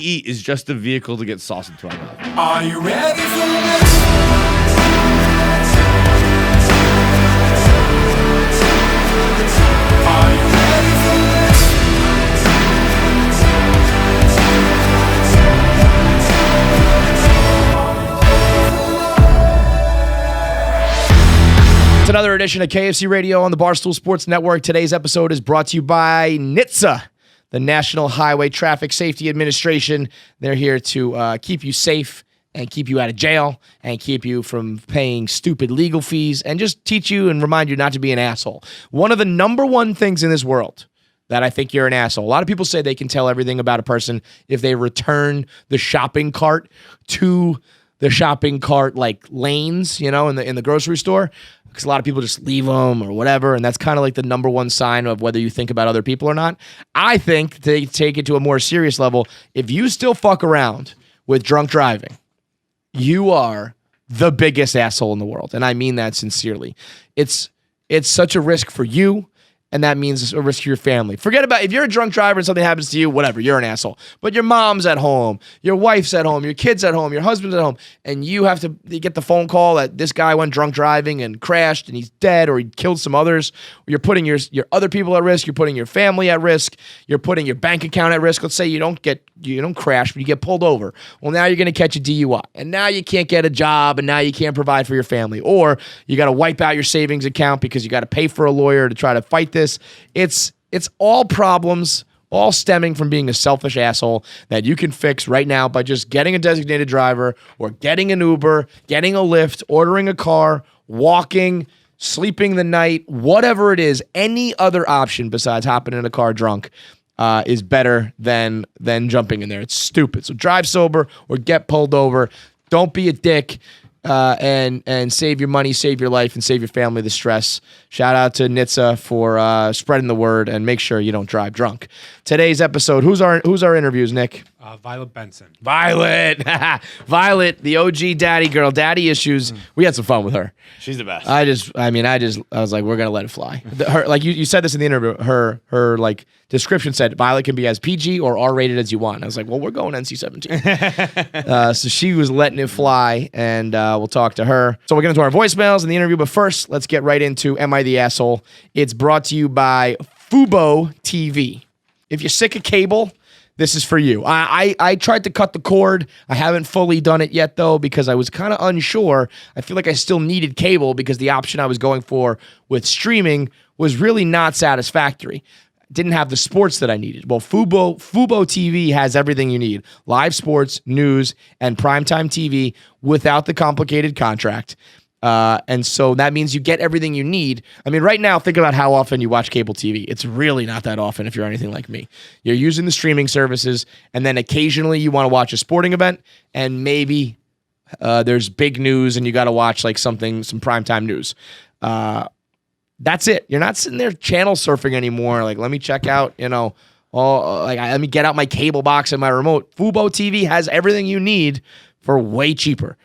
eat is just a vehicle to get sauce into our mouth. Are you ready for this? Are you ready for this? It's another edition of KFC Radio on the Barstool Sports Network. Today's episode is brought to you by NHTSA, the National Highway Traffic Safety Administration. They're here to keep you safe and keep you out of jail and keep you from paying stupid legal fees and just teach you and remind you not to be an asshole. One of the number one things in this world that I think you're an asshole. A lot of people say they can tell everything about a person if they return the shopping cart to the shopping cart like lanes, you know, in the grocery store. Because a lot of people just leave them or whatever, and that's kind of like the number one sign of whether you think about other people or not. I think to take it to a more serious level, if you still fuck around with drunk driving, you are the biggest asshole in the world, and I mean that sincerely. It's such a risk for you, and that means it's a risk for your family. Forget about if you're a drunk driver and something happens to you, whatever, you're an asshole. But your mom's at home, your wife's at home, your kid's at home, your husband's at home, and you have to get the phone call that this guy went drunk driving and crashed and he's dead or he killed some others. You're putting your other people at risk. You're putting your family at risk. You're putting your bank account at risk. Let's say you don't crash, but you get pulled over. Well, now you're going to catch a DUI, and now you can't get a job, and now you can't provide for your family, or you got to wipe out your savings account because you got to pay for a lawyer to try to fight this. It's all problems, all stemming from being a selfish asshole that you can fix right now by just getting a designated driver or getting an Uber, getting a Lyft, ordering a car, walking, sleeping the night, whatever it is. Any other option besides hopping in a car drunk is better than jumping in there. It's stupid. So drive sober or get pulled over. Don't be a dick. And save your money, save your life, and save your family the stress. Shout out to NHTSA for spreading the word, and make sure you don't drive drunk. Today's episode, who's our interviews, Nick? Violet Benson. Violet, the OG daddy girl, daddy issues. We had some fun with her. She's the best. I was like, we're gonna let it fly. Her, like you said this in the interview. Her like description said Violet can be as PG or R-rated as you want. I was like, well, we're going NC-17. So she was letting it fly, and we'll talk to her. So we're getting to our voicemails in the interview, but first, let's get right into Am I the Asshole? It's brought to you by Fubo TV. If you're sick of cable, this is for you. I tried to cut the cord. I haven't fully done it yet, though, because I was kind of unsure. I feel like I still needed cable because the option I was going for with streaming was really not satisfactory. Didn't have the sports that I needed. Well, Fubo TV has everything you need. Live sports, news, and primetime TV without the complicated contract. And so that means you get everything you need. I mean, right now, think about how often you watch cable TV. It's really not that often if you're anything like me. You're using the streaming services, and then occasionally you want to watch a sporting event, and maybe there's big news and you got to watch like some primetime news. That's it. You're not sitting there channel surfing anymore. Like, let me check out, let me get out my cable box and my remote. Fubo TV has everything you need for way cheaper.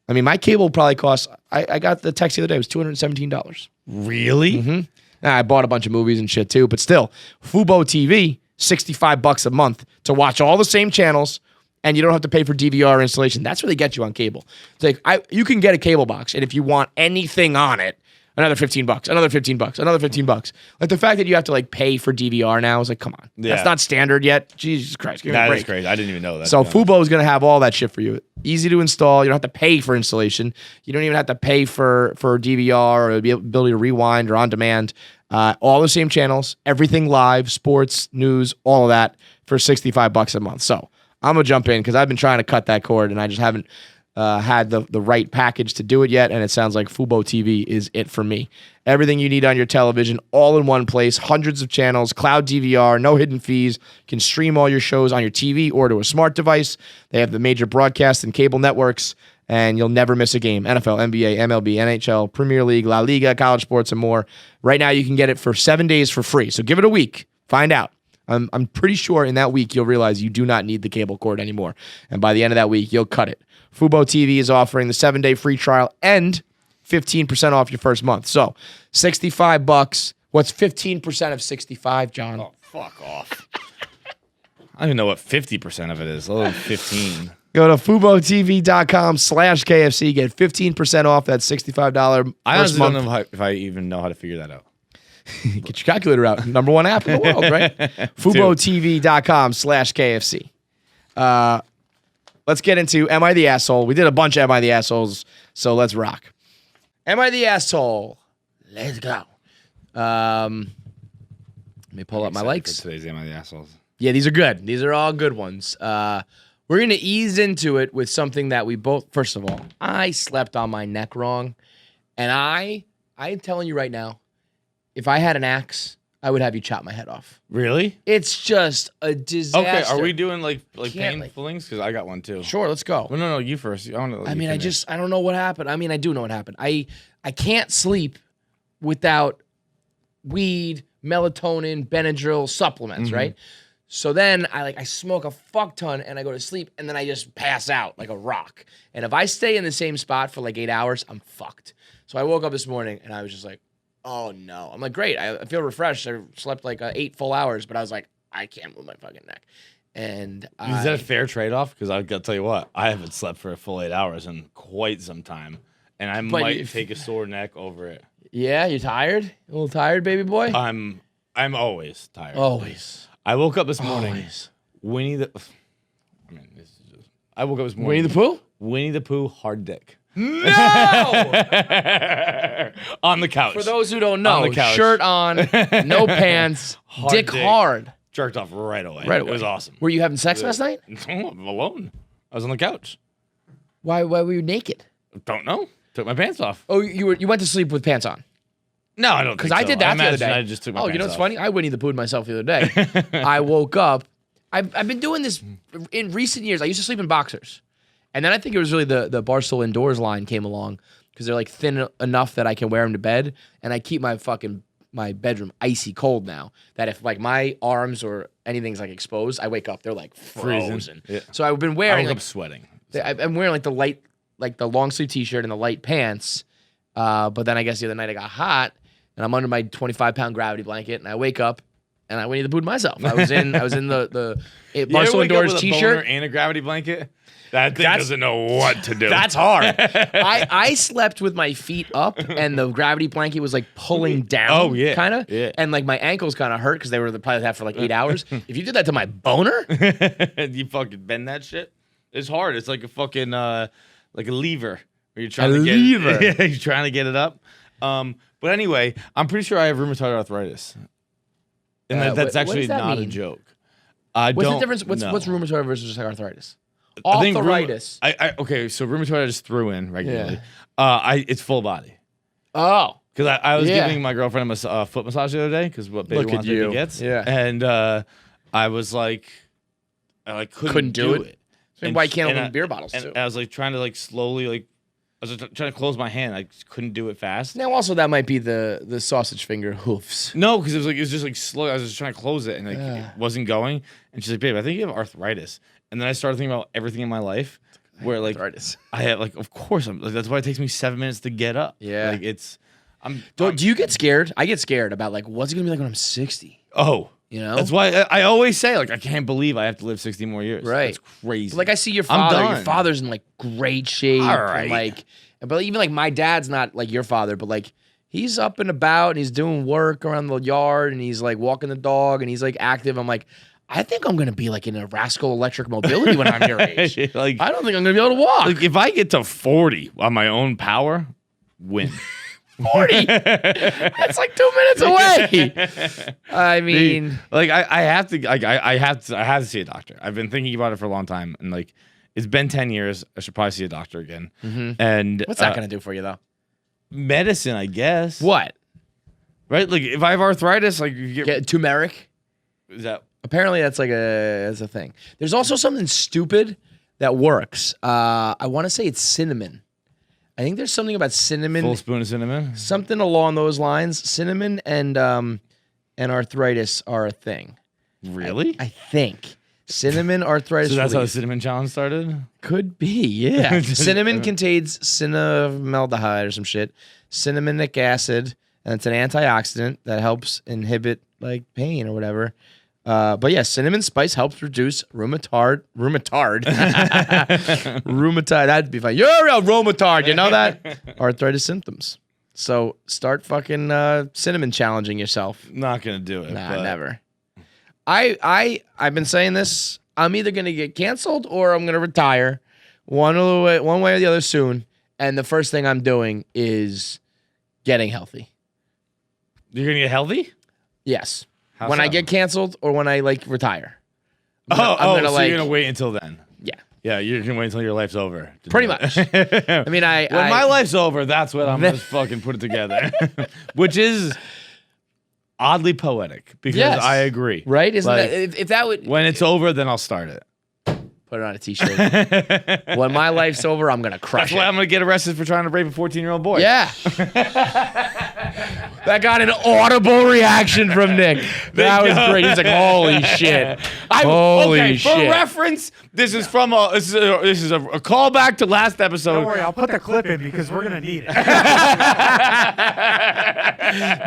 I mean, my cable probably costs, I got the text the other day, it was $217. Really? Mm-hmm. Now, I bought a bunch of movies and shit too, but still, Fubo TV, $65 a month to watch all the same channels, and you don't have to pay for DVR installation. That's where they get you on cable. It's like, you can get a cable box, and if you want anything on it, another $15, another $15, another $15. Like the fact that you have to like pay for DVR now is like, come on. Yeah. That's not standard yet. Jesus Christ. Give me a break. That is crazy. I didn't even know that. So Fubo is going to have all that shit for you. Easy to install. You don't have to pay for installation. You don't even have to pay for DVR or the ability to rewind or on demand. All the same channels, everything live, sports, news, all of that for $65 a month. So I'm going to jump in because I've been trying to cut that cord and I just haven't had the right package to do it yet, and it sounds like Fubo TV is it for me. Everything you need on your television, all in one place, hundreds of channels, cloud DVR, no hidden fees. You can stream all your shows on your TV or to a smart device. They have the major broadcast and cable networks, and you'll never miss a game. NFL, NBA, MLB, NHL, Premier League, La Liga, college sports, and more. Right now, you can get it for 7 days for free, so give it a week. Find out. I'm pretty sure in that week, you'll realize you do not need the cable cord anymore, and by the end of that week, you'll cut it. Fubo TV is offering the 7-day free trial and 15% off your first month. So, $65. What's 15% of 65, John? Oh, fuck off. don't even know what 50% of it is. A little 15. Go to FuboTV.com/KFC. Get 15% off that $65 I first honestly don't month. know if I even know how to figure that out. Get your calculator out. Number one app in the world, right? FuboTV.com/KFC. Let's get into Am I the Asshole? We did a bunch of Am I the Assholes, so let's rock. Am I the Asshole? Let's go. Let me pull up my likes. Today's Am I the Assholes? Yeah, these are good. These are all good ones. We're going to ease into it with something that we both, first of all, I slept on my neck wrong. And I'm telling you right now, if I had an axe, I would have you chop my head off. Really? It's just a disaster. Okay, are we doing like Can't, painful things? Because I got one too. Sure, let's go. Well, no, you first. I don't know what happened. I mean, I do know what happened. I can't sleep without weed, melatonin, Benadryl, supplements, right? So then I smoke a fuck ton and I go to sleep and then I just pass out like a rock. And if I stay in the same spot for like 8 hours, I'm fucked. So I woke up this morning and I was just like, oh no. I'm like, great. I feel refreshed. I slept like 8 full hours, but I was like, I can't move my fucking neck. And is that a fair trade-off? Because I've got to tell you what, I haven't slept for a full 8 hours in quite some time. And I might take a sore neck over it. Yeah, you tired? A little tired, baby boy? I'm always tired. Always. I woke up this morning. I woke up this morning. Winnie the Pooh? Winnie the Pooh, hard dick. No! On the couch. For those who don't know, On the couch. shirt on, no pants, dick hard. Jerked off right away. Right away. It was awesome. Were you having sex last night? No, I'm alone. I was on the couch. Why were you naked? Don't know. Took my pants off. Oh, you went to sleep with pants on? No, I don't think so. Because I did that the other day. I just took my pants you know what's off. funny? I Winnie the Pooh'd myself the other day. I woke up. I've been doing this in recent years. I used to sleep in boxers. And then I think it was really the Barstool Indoors line came along because they're like thin enough that I can wear them to bed. And I keep my bedroom icy cold now. That if like my arms or anything's like exposed, I wake up, they're like frozen. Yeah. So I've been I wearing woke up sweating. I'm wearing like the long sleeve t-shirt and the light pants. But then I guess the other night I got hot and I'm under my 25-pound gravity blanket and I wake up and I Winnie the Pooh'd myself. I was in the Barstool Indoors t-shirt and a gravity blanket. That thing doesn't know what to do. That's hard. I slept with my feet up and the gravity blanket was like pulling down. Oh, yeah. Kind of. Yeah. And like my ankles kind of hurt because they were probably that for like 8 hours. If you did that to my boner. You fucking bend that shit. It's hard. It's like a fucking like a lever. Where you're trying to get it. Yeah, you're trying to get it up. But anyway, I'm pretty sure I have rheumatoid arthritis. And that's actually not a joke. What's the difference? What's rheumatoid versus arthritis? I think Arthritis. Okay, so rheumatoid I just threw in regularly. It's full body. Oh. Because I was giving my girlfriend a foot massage the other day because what baby wants, baby gets. Yeah. And I was like, I couldn't do it. And why can't open beer bottles too? And I was like trying to like slowly like I was trying to close my hand. I just couldn't do it fast. Now also that might be the sausage finger hoofs. No, because it was just like slow. I was just trying to close it and like it wasn't going. And she's like, "Babe, I think you have arthritis." And then I started thinking about everything in my life where like arthritis. I have like, of course, that's why it takes me 7 minutes to get up. Yeah, like do you get scared? I get scared about like what's it gonna be like when I'm 60. Oh. You know? That's why I always say, like, I can't believe I have to live 60 more years. Right. It's crazy. But like, I see your father. Your father's in, like, great shape. All right. And, but even, like, my dad's not, like, your father, but, like, he's up and about, and he's doing work around the yard, and he's, like, walking the dog, and he's, like, active. I'm like, I think I'm going to be, like, in a Rascal Electric Mobility when I'm your age. Like, I don't think I'm going to be able to walk. Like, if I get to 40 on my own power, win. 40. That's like 2 minutes away. I mean, like I have to see a doctor. I've been thinking about it for a long time, and like it's been 10 years. I should probably see a doctor again. Mm-hmm. And what's that gonna do for you though? Medicine, I guess. What? Right? Like if I have arthritis, like you get turmeric. Is that apparently that's a thing. There's also something stupid that works. I want to say it's cinnamon. I think there's something about cinnamon. Full spoon of cinnamon? Something along those lines. Cinnamon and arthritis are a thing. Really? I think. Cinnamon, arthritis. So that's how the cinnamon challenge started? Could be, yeah. Cinnamon contains cinnamaldehyde or some shit. Cinnamonic acid, and it's an antioxidant that helps inhibit like pain or whatever. But yeah, cinnamon spice helps reduce rheumatoid. That'd be fine. You're a rheumatoid. You know that? Arthritis symptoms. So start fucking cinnamon challenging yourself. Not gonna do it. Nah, never. I've been saying this. I'm either gonna get canceled or I'm gonna retire. One way or the other soon. And the first thing I'm doing is getting healthy. You're gonna get healthy? Yes. How when so? I get canceled or when I retire. So you're gonna wait until then? Yeah. Yeah, you're gonna wait until your life's over. Pretty much. I mean, when when my life's over, that's when I'm gonna fucking put it together, which is oddly poetic because I agree. Right? Isn't that if that would when it's over, then I'll start it. Put it on a t-shirt. When my life's over, I'm gonna crush That's why it. I'm gonna get arrested for trying to rape a 14-year-old boy. Yeah. That got an audible reaction from Nick. That was great. He's like, "Holy shit! Holy shit!" For reference, this is from a callback to last episode. Don't worry, I'll put the clip in because we're gonna need it.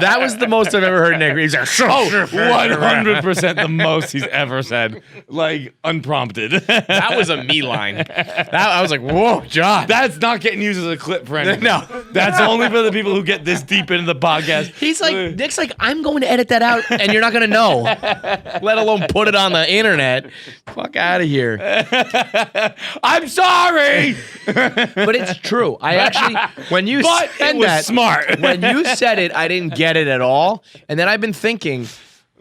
That was the most I've ever heard Nick. He's like, 100% the most he's ever said, like unprompted. that was a me line. I was like, "Whoa, John." That's not getting used as a clip for anything. No. That's only for the people who get this deep into the podcast. He's like, Nick's like, "I'm going to edit that out, and you're not gonna know, let alone put it on the internet." Fuck out of here. I'm sorry, But it's true. I actually, when you but said it was that, smart. when you said it, I didn't get it at all. And then I've been thinking,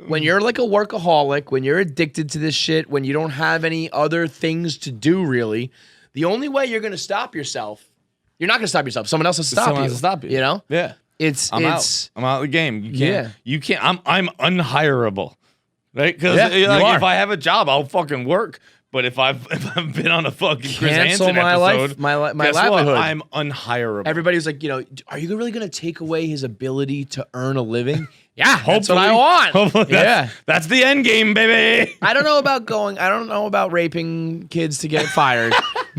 when you're like a workaholic, when you're addicted to this shit, when you don't have any other things to do really, the only way you're gonna stop yourself, you're not gonna stop yourself. Someone else will stop Someone you. has to stop you. You know? Yeah. I'm out. I'm out of the game. You can't. Yeah. You can't. I'm unhireable, right? Because Yeah, you are. if I have a job, I'll fucking work. But if I've been on a fucking Chris Cancel Hansen my episode, life, my guess livelihood. what? I'm unhireable. Everybody was like, are you really gonna take away his ability to earn a living? Yeah, that's what Hopefully- I want. hopefully Yeah. that's the end game, baby. I don't know about raping kids to get fired,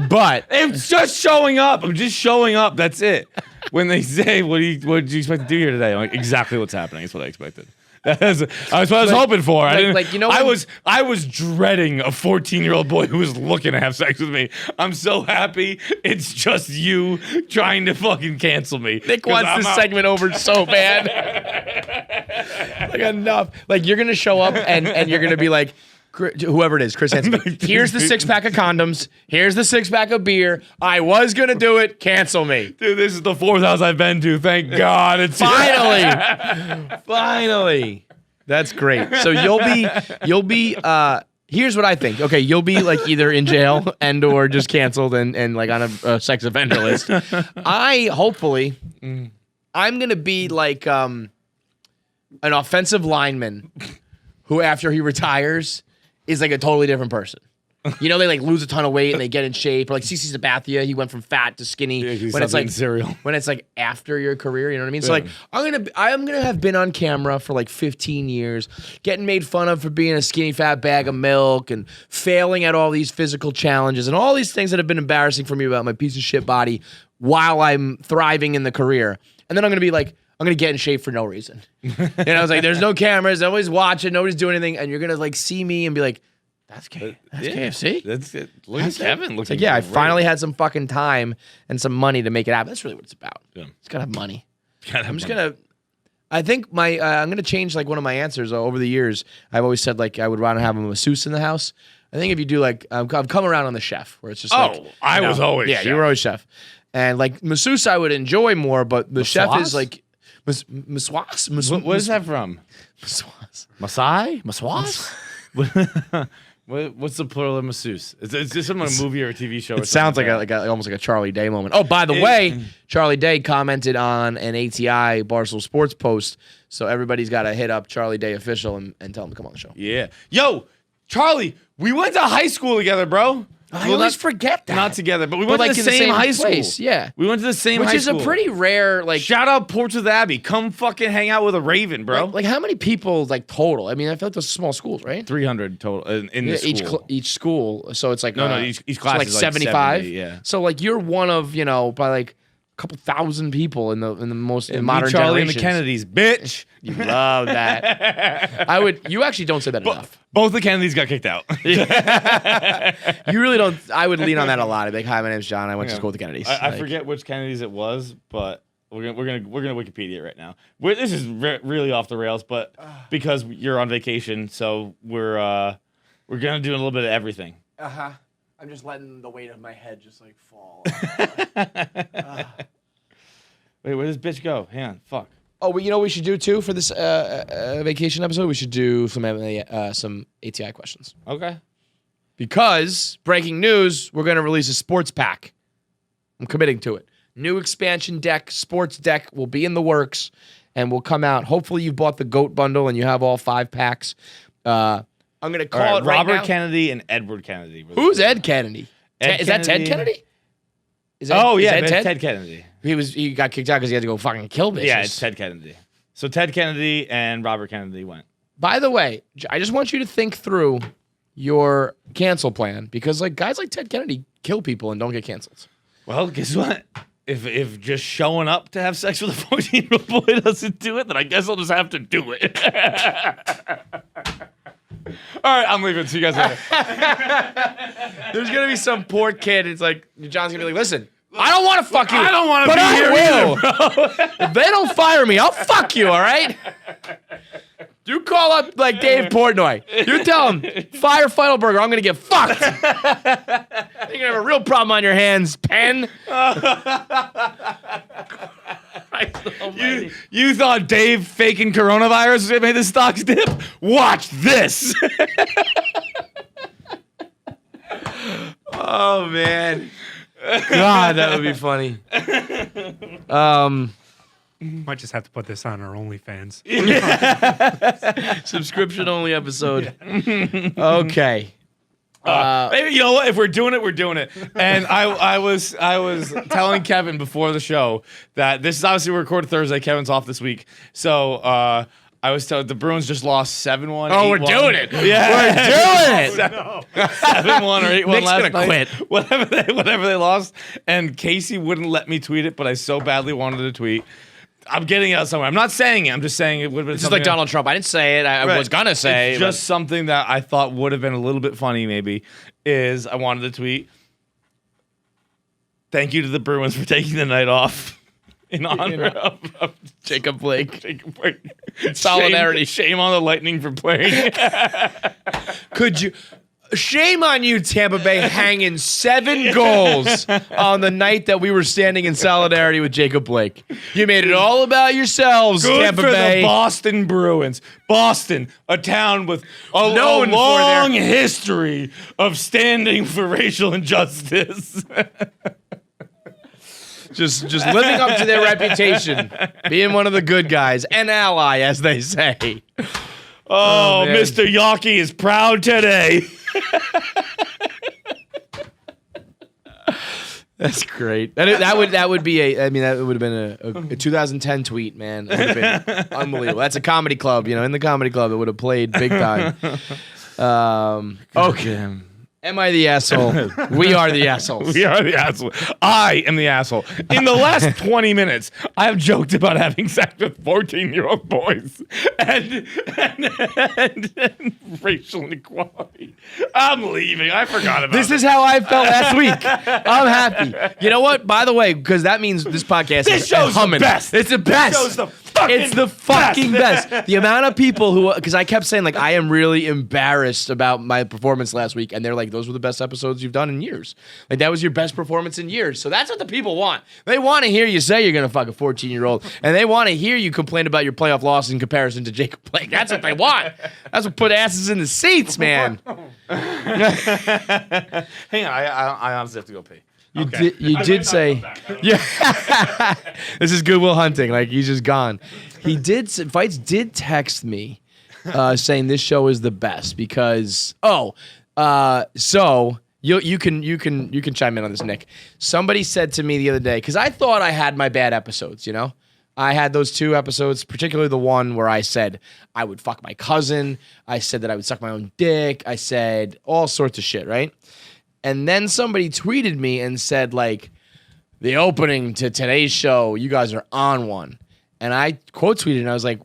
but It's just showing up. I'm just showing up. That's it. When they say, what did you expect to do here today?" I'm like, exactly what's happening. That's what I expected. That's what I was hoping for. I was dreading a 14-year-old boy who was looking to have sex with me. I'm so happy it's just you trying to fucking cancel me. Nick wants this segment over so bad. Like enough. Like you're gonna show up and you're gonna be like, whoever it is, Chris Hansen. Here's the 6-pack of condoms. Here's the 6-pack of beer. I was gonna do it. Cancel me. Dude, this is the 4th house I've been to. Thank God it's Finally. That's great. So you'll be here's what I think. Okay, you'll be like either in jail and or just canceled and like on a sex offender list. I'm gonna be like an offensive lineman who after he retires is like a totally different person. You know, they like lose a ton of weight and they get in shape. Or like CC Sabathia, he went from fat to skinny. Yeah, when it's like cereal. When it's like after your career, you know what I mean? So like I'm gonna have been on camera for like 15 years, getting made fun of for being a skinny fat bag of milk and failing at all these physical challenges and all these things that have been embarrassing for me about my piece of shit body while I'm thriving in the career. And then I'm gonna be like, I'm gonna get in shape for no reason. And I was like, there's no cameras, nobody's watching, nobody's doing anything, and you're gonna like see me and be like, that's KFC. That's it. Look at Kevin. It's like, yeah, I finally had some fucking time and some money to make it happen. That's really what it's about. Yeah. It's gotta have money. I think I'm gonna change like one of my answers over the years. I've always said like I would rather have a masseuse in the house. I think if you do like I've come around on the chef where it's just I was always chef. You were always chef. And like masseuse I would enjoy more, but the chef is like masseuse. What is that from? Masseuse. Masai? Maswas? What's the plural of masseuse? Is this from a movie or a TV show? It sounds like almost like a Charlie Day moment. Oh, by the way, Charlie Day commented on an ATI Barstool Sports post, so everybody's got to hit up Charlie Day official and tell him to come on the show. Yeah. Yo, Charlie, we went to high school together, bro. I always forget that. Not together, but we went to like the in the same same high school. place, yeah. We went to the same high Which is school. a pretty rare, like... Shout out Portsmouth Abbey. Come fucking hang out with a Raven, bro. Like how many people, like, total? I mean, I feel like those are small schools, right? 300 total in the school. Each school. So it's like... No, each class like is like 75? 70, yeah. So, like, you're one of, by like couple thousand people in the most in Me, modern Charlie, and the generations. Kennedys, bitch. You love that. You actually don't say that enough. Both the Kennedys got kicked out. You really don't. I would lean on that a lot. I'd be like, hi, my name's John. I went to school with the Kennedys. I forget which Kennedys it was, but we're gonna Wikipedia it right now. This is really off the rails, but because you're on vacation, so we're gonna do a little bit of everything. I'm just letting the weight of my head just like fall. Wait, where does bitch go? Hang on, fuck. Oh, well, you know what we should do too for this vacation episode? We should do some ATI questions. Okay. Because, breaking news, we're going to release a sports pack. I'm committing to it. New expansion deck, sports deck will be in the works and will come out. Hopefully you've bought the GOAT bundle and you have all 5 packs. I'm going to call it right Robert now. Kennedy and Edward Kennedy. Who's Ed Kennedy? Is that Ted Kennedy? Is that Ted Kennedy. He got kicked out because he had to go fucking kill bitches. Yeah, it's Ted Kennedy. So Ted Kennedy and Robert Kennedy went. By the way, I just want you to think through your cancel plan because like guys like Ted Kennedy kill people and don't get canceled. Well, guess what? If just showing up to have sex with a 14-year-old boy doesn't do it, then I guess I'll just have to do it. All right, I'm leaving. See you guys later. There's gonna be some poor kid. It's like John's gonna be like, listen, I don't want to fuck you. I don't want to but be I here will. either, If they don't fire me, I'll fuck you. All right. You call up like Dave Portnoy. You tell him fire Feidelberger. I'm gonna get fucked. You're gonna have a real problem on your hands, Penn. You thought Dave faking coronavirus was gonna make the stocks dip? Watch this. Oh man. God, that would be funny. Might just have to put this on our OnlyFans. Subscription only episode. Okay. Maybe you know what? If we're doing it, we're doing it. And I was telling Kevin before the show that this is obviously we record Thursday. Kevin's off this week, so I was telling the Bruins just lost 7-1. Oh, we're 8-1. doing it. Yeah, We're doing it. 7-1 or 8-1 Nick's last gonna night. quit. Whatever they lost, and Casey wouldn't let me tweet it, but I so badly wanted to tweet. I'm getting it out somewhere. I'm not saying it. I'm just saying it would have been. This is like Donald Trump. I didn't say it. I was gonna say. It's just something that I thought would have been a little bit funny. Maybe is I wanted to tweet. Thank you to the Bruins for taking the night off in honor of Jacob Blake. Jacob Blake. Solidarity. Shame on the Lightning for playing. Could you? Shame on you, Tampa Bay, hanging 7 goals on the night that we were standing in solidarity with Jacob Blake. You made it all about yourselves, Good Tampa for Bay. the Boston Bruins. Boston, a town with a Known for long their- history of standing for racial injustice. Just living up to their reputation, being one of the good guys, an ally, as they say. Oh, man. Mr. Yawkey is proud today. That's great. That would be a. I mean, that would have been a 2010 tweet, man. It would have been unbelievable. That's a comedy club, in the comedy club, it would have played big time. Okay. Am I the asshole? We are the assholes. We are the asshole. I am the asshole. In the last 20 minutes, I have joked about having sex with 14-year-old boys and racial inequality. I'm leaving. I forgot about This it. is how I felt last week. I'm happy. You know what? By the way, because that means this podcast This is show's the humming. best. It's the best. This show's the fucking It's the fucking best. The amount of people who, because I kept saying, like, I am really embarrassed about my performance last week. And they're like, those were the best episodes you've done in years. Like, that was your best performance in years. So that's what the people want. They want to hear you say you're going to fuck a 14-year-old. And they want to hear you complain about your playoff loss in comparison to Jacob Blake. That's what they want. That's what put asses in the seats, man. Hang on. I honestly have to go pee. You did say, yeah. This is Goodwill Hunting. Like, he's just gone. Fights did text me saying this show is the best because so you can chime in on this, Nick. Somebody said to me the other day, because I thought I had my bad episodes, I had those 2 episodes, particularly the one where I said I would fuck my cousin. I said that I would suck my own dick. I said all sorts of shit, right? And then somebody tweeted me and said, like, the opening to today's show, you guys are on one. And I quote tweeted and I was like,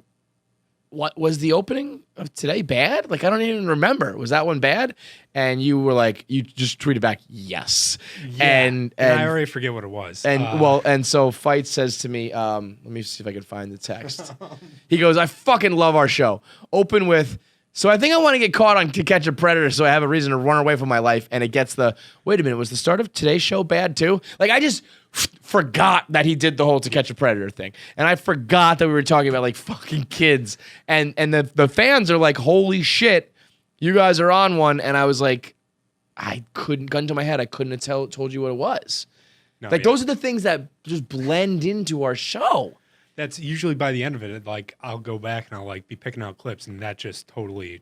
what was the opening of today bad? Like, I don't even remember. Was that one bad? And you were like, you just tweeted back, yes. Yeah. And I already forget what it was. And so Fight says to me, let me see if I can find the text. He goes, I fucking love our show. Open with, so I think I want to get caught on To Catch a Predator so I have a reason to run away from my life. And it gets the, wait a minute, was the start of today's show bad too? Like, I just forgot that he did the whole To Catch a Predator thing. And I forgot that we were talking about like fucking kids. And the fans are like, holy shit, you guys are on one. And I was like, I couldn't, gun to my head, I couldn't have told you what it was. No, like, those are the things that just blend into our show. That's usually by the end of it, like I'll go back and I'll like be picking out clips and that just totally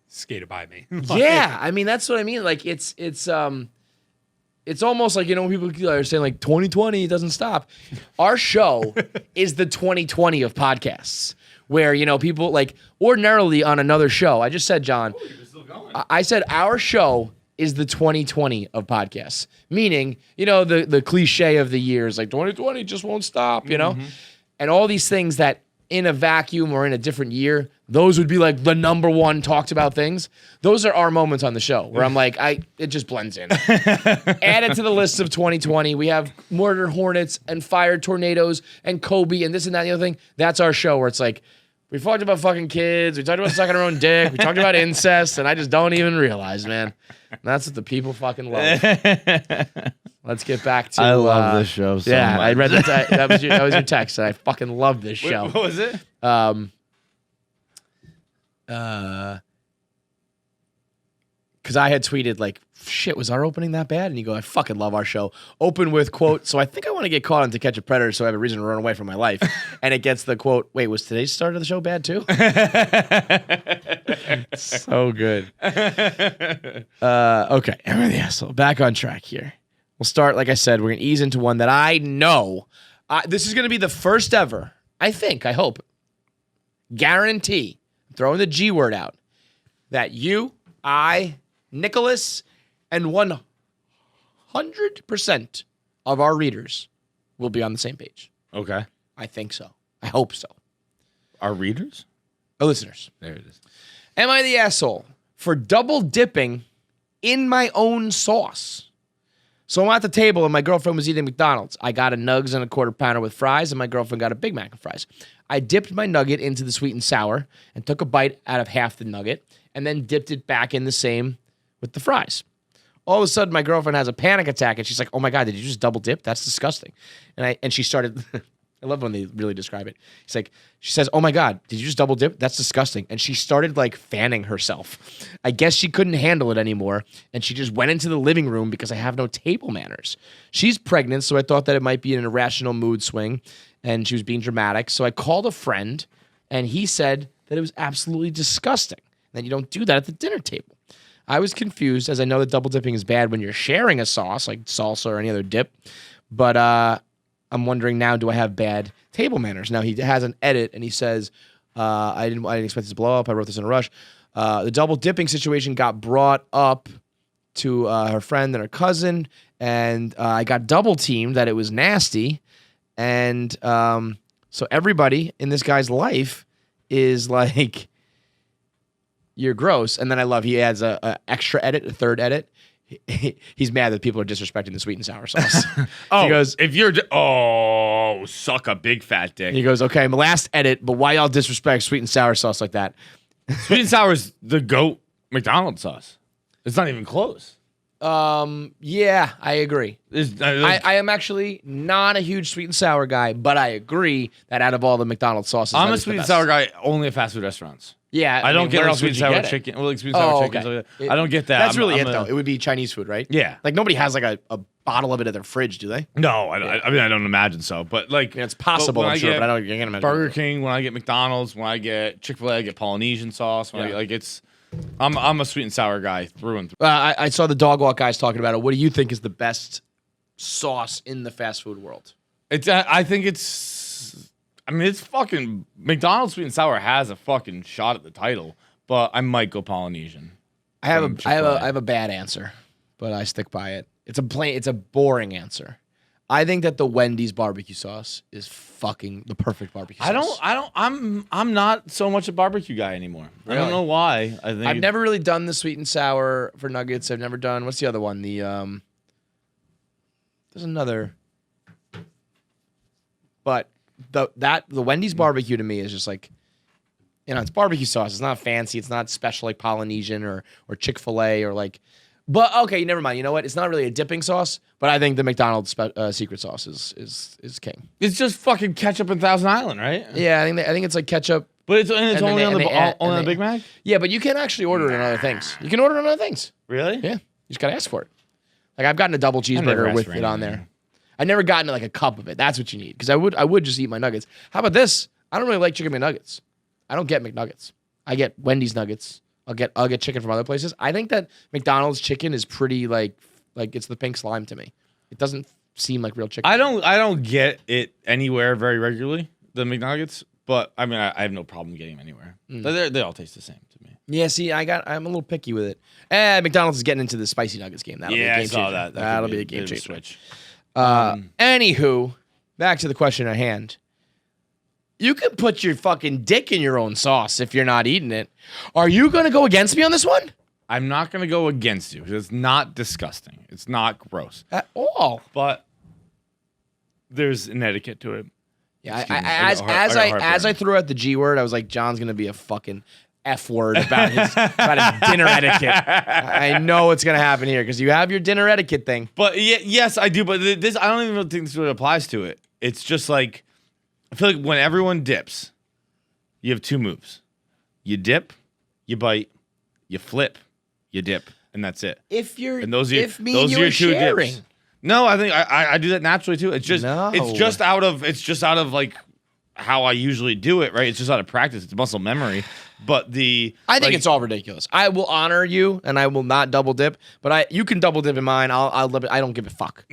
skated by me. Yeah, I mean, that's what I mean. Like, it's almost like, you know, when people are saying like 2020 doesn't stop. Our show is the 2020 of podcasts, where, you know, people like ordinarily on another show. I just said, John, I said our show is the 2020 of podcasts, meaning, you know, the cliche of the years, like 2020 just won't stop, you know, and all these things that in a vacuum or in a different year, those would be like the number one talked about things. Those are our moments on the show where I'm like, it just blends in. Add it to the list of 2020. We have murder hornets and fire tornadoes and Kobe and this and that and the other thing. That's our show where it's like, we talked about fucking kids. We talked about sucking our own dick. We talked about incest, and I just don't even realize, man. And that's what the people fucking love. Let's get back to. I love this show so much. I read that was your text, and I fucking love this show. What was it? Because I had tweeted like, shit, was our opening that bad? And you go, I fucking love our show. Open with, quote, so I think I want to get caught on To Catch a Predator so I have a reason to run away from my life. And it gets the quote, wait, was today's start of the show bad too? So good. Okay, yeah, so back on track here. We'll start, like I said, we're going to ease into one that I know. This is going to be the first ever, I hope, guarantee, I'm throwing the G word out, that you, I, Nicholas, and 100% of our readers will be on the same page. Okay. I think so. I hope so. Our readers? Our listeners. There it is. Am I the asshole for double dipping in my own sauce? So I'm at the table and my girlfriend was eating McDonald's. I got a nugs and a quarter pounder with fries and my girlfriend got a Big Mac and fries. I dipped my nugget into the sweet and sour and took a bite out of half the nugget and then dipped it back in the same with the fries. All of a sudden, my girlfriend has a panic attack, and she's like, oh, my God, did you just double dip? That's disgusting. And she started, I love when they really describe it. She says, oh, my God, did you just double dip? That's disgusting. And she started, like, fanning herself. I guess she couldn't handle it anymore, and she just went into the living room because I have no table manners. She's pregnant, so I thought that it might be an irrational mood swing, and she was being dramatic. So I called a friend, and he said that it was absolutely disgusting, that you don't do that at the dinner table. I was confused, as I know that double dipping is bad when you're sharing a sauce, like salsa or any other dip. But I'm wondering now, do I have bad table manners? Now, he has an edit, and he says, I didn't expect this to blow up. I wrote this in a rush. The double dipping situation got brought up to her friend and her cousin, and I got double teamed that it was nasty. And so everybody in this guy's life is like, you're gross. And then I love, he adds a extra edit, a third edit. He's mad that people are disrespecting the sweet and sour sauce. He goes, if you're, suck a big fat dick. He goes, okay, my last edit, but why y'all disrespect sweet and sour sauce like that? Sweet and sour is the GOAT McDonald's sauce. It's not even close. Yeah, I agree. I am actually not a huge sweet and sour guy, but I agree that out of all the McDonald's sauces, I'm a sweet and sour guy only at fast food restaurants. Yeah, I don't get where like else sweet would and you sour get it? chicken. Well, like sweet and sour chicken. Okay. I don't get that. That's really it, though. It would be Chinese food, right? Yeah. Like, nobody has, like, a bottle of it at their fridge, do they? No, I mean, I don't imagine so. But, like, Yeah, it's possible, I'm sure, but I can't imagine. Burger King, when I get McDonald's, when I get Chick-fil-A, I get Polynesian sauce. When I'm a sweet and sour guy through and through. I saw the dog walk guys talking about it. What do you think is the best sauce in the fast food world? I think it's fucking McDonald's sweet and sour has a fucking shot at the title, but I might go Polynesian. I have a bad answer, but I stick by it. It's a boring answer. I think that the Wendy's barbecue sauce is fucking the perfect barbecue sauce. I'm not so much a barbecue guy anymore. I don't Really? know why. I think I've never really done the sweet and sour for nuggets. I've never done, what's the other one? There's another. But the Wendy's barbecue to me is just like, it's barbecue sauce. It's not fancy. It's not special like Polynesian or Chick-fil-A or like. But okay, never mind. You know what? It's not really a dipping sauce, but I think the McDonald's secret sauce is king. it's just fucking ketchup and Thousand Island, right? Yeah, I think it's like ketchup. But it's only on the Big Mac. Yeah, but you can actually order it in other things. You can order it in other things. Really? Yeah, you just gotta ask for it. Like I've gotten a double cheeseburger with it on there. I never gotten like a cup of it. That's what you need because I would just eat my nuggets. How about this? I don't really like chicken McNuggets. I don't get McNuggets. I get Wendy's nuggets. I'll get chicken from other places. I think that McDonald's chicken is pretty like it's the pink slime to me. It doesn't seem like real chicken. I don't get it anywhere very regularly, the McNuggets, but I mean I have no problem getting them anywhere. They all taste the same to me. Yeah, see, I'm a little picky with it. McDonald's is getting into the spicy nuggets game. That'll be a game I saw changer. that. That'll be a game bit of changer. switch. Anywho, back to the question at hand. You can put your fucking dick in your own sauce if you're not eating it. Are you going to go against me on this one? I'm not going to go against you because it's not disgusting. It's not gross. At all. But there's an etiquette to it. Yeah, Excuse me, I got heartburn. as I threw out the G word, I was like, John's going to be a fucking F word about his dinner etiquette. I know what's going to happen here because you have your dinner etiquette thing. But yes, I do. But this, I don't even think this really applies to it. It's just like, I feel like when everyone dips, you have two moves. You dip, you bite, you flip, you dip, and that's it. If you're, And those are if me those and are you your are two sharing. dips. No, I think I do that naturally too. It's just No. it's just out of like how I usually do it, right? It's just out of practice. It's muscle memory. But I think it's all ridiculous. I will honor you, and I will not double dip. But you can double dip in mine. I don't give a fuck.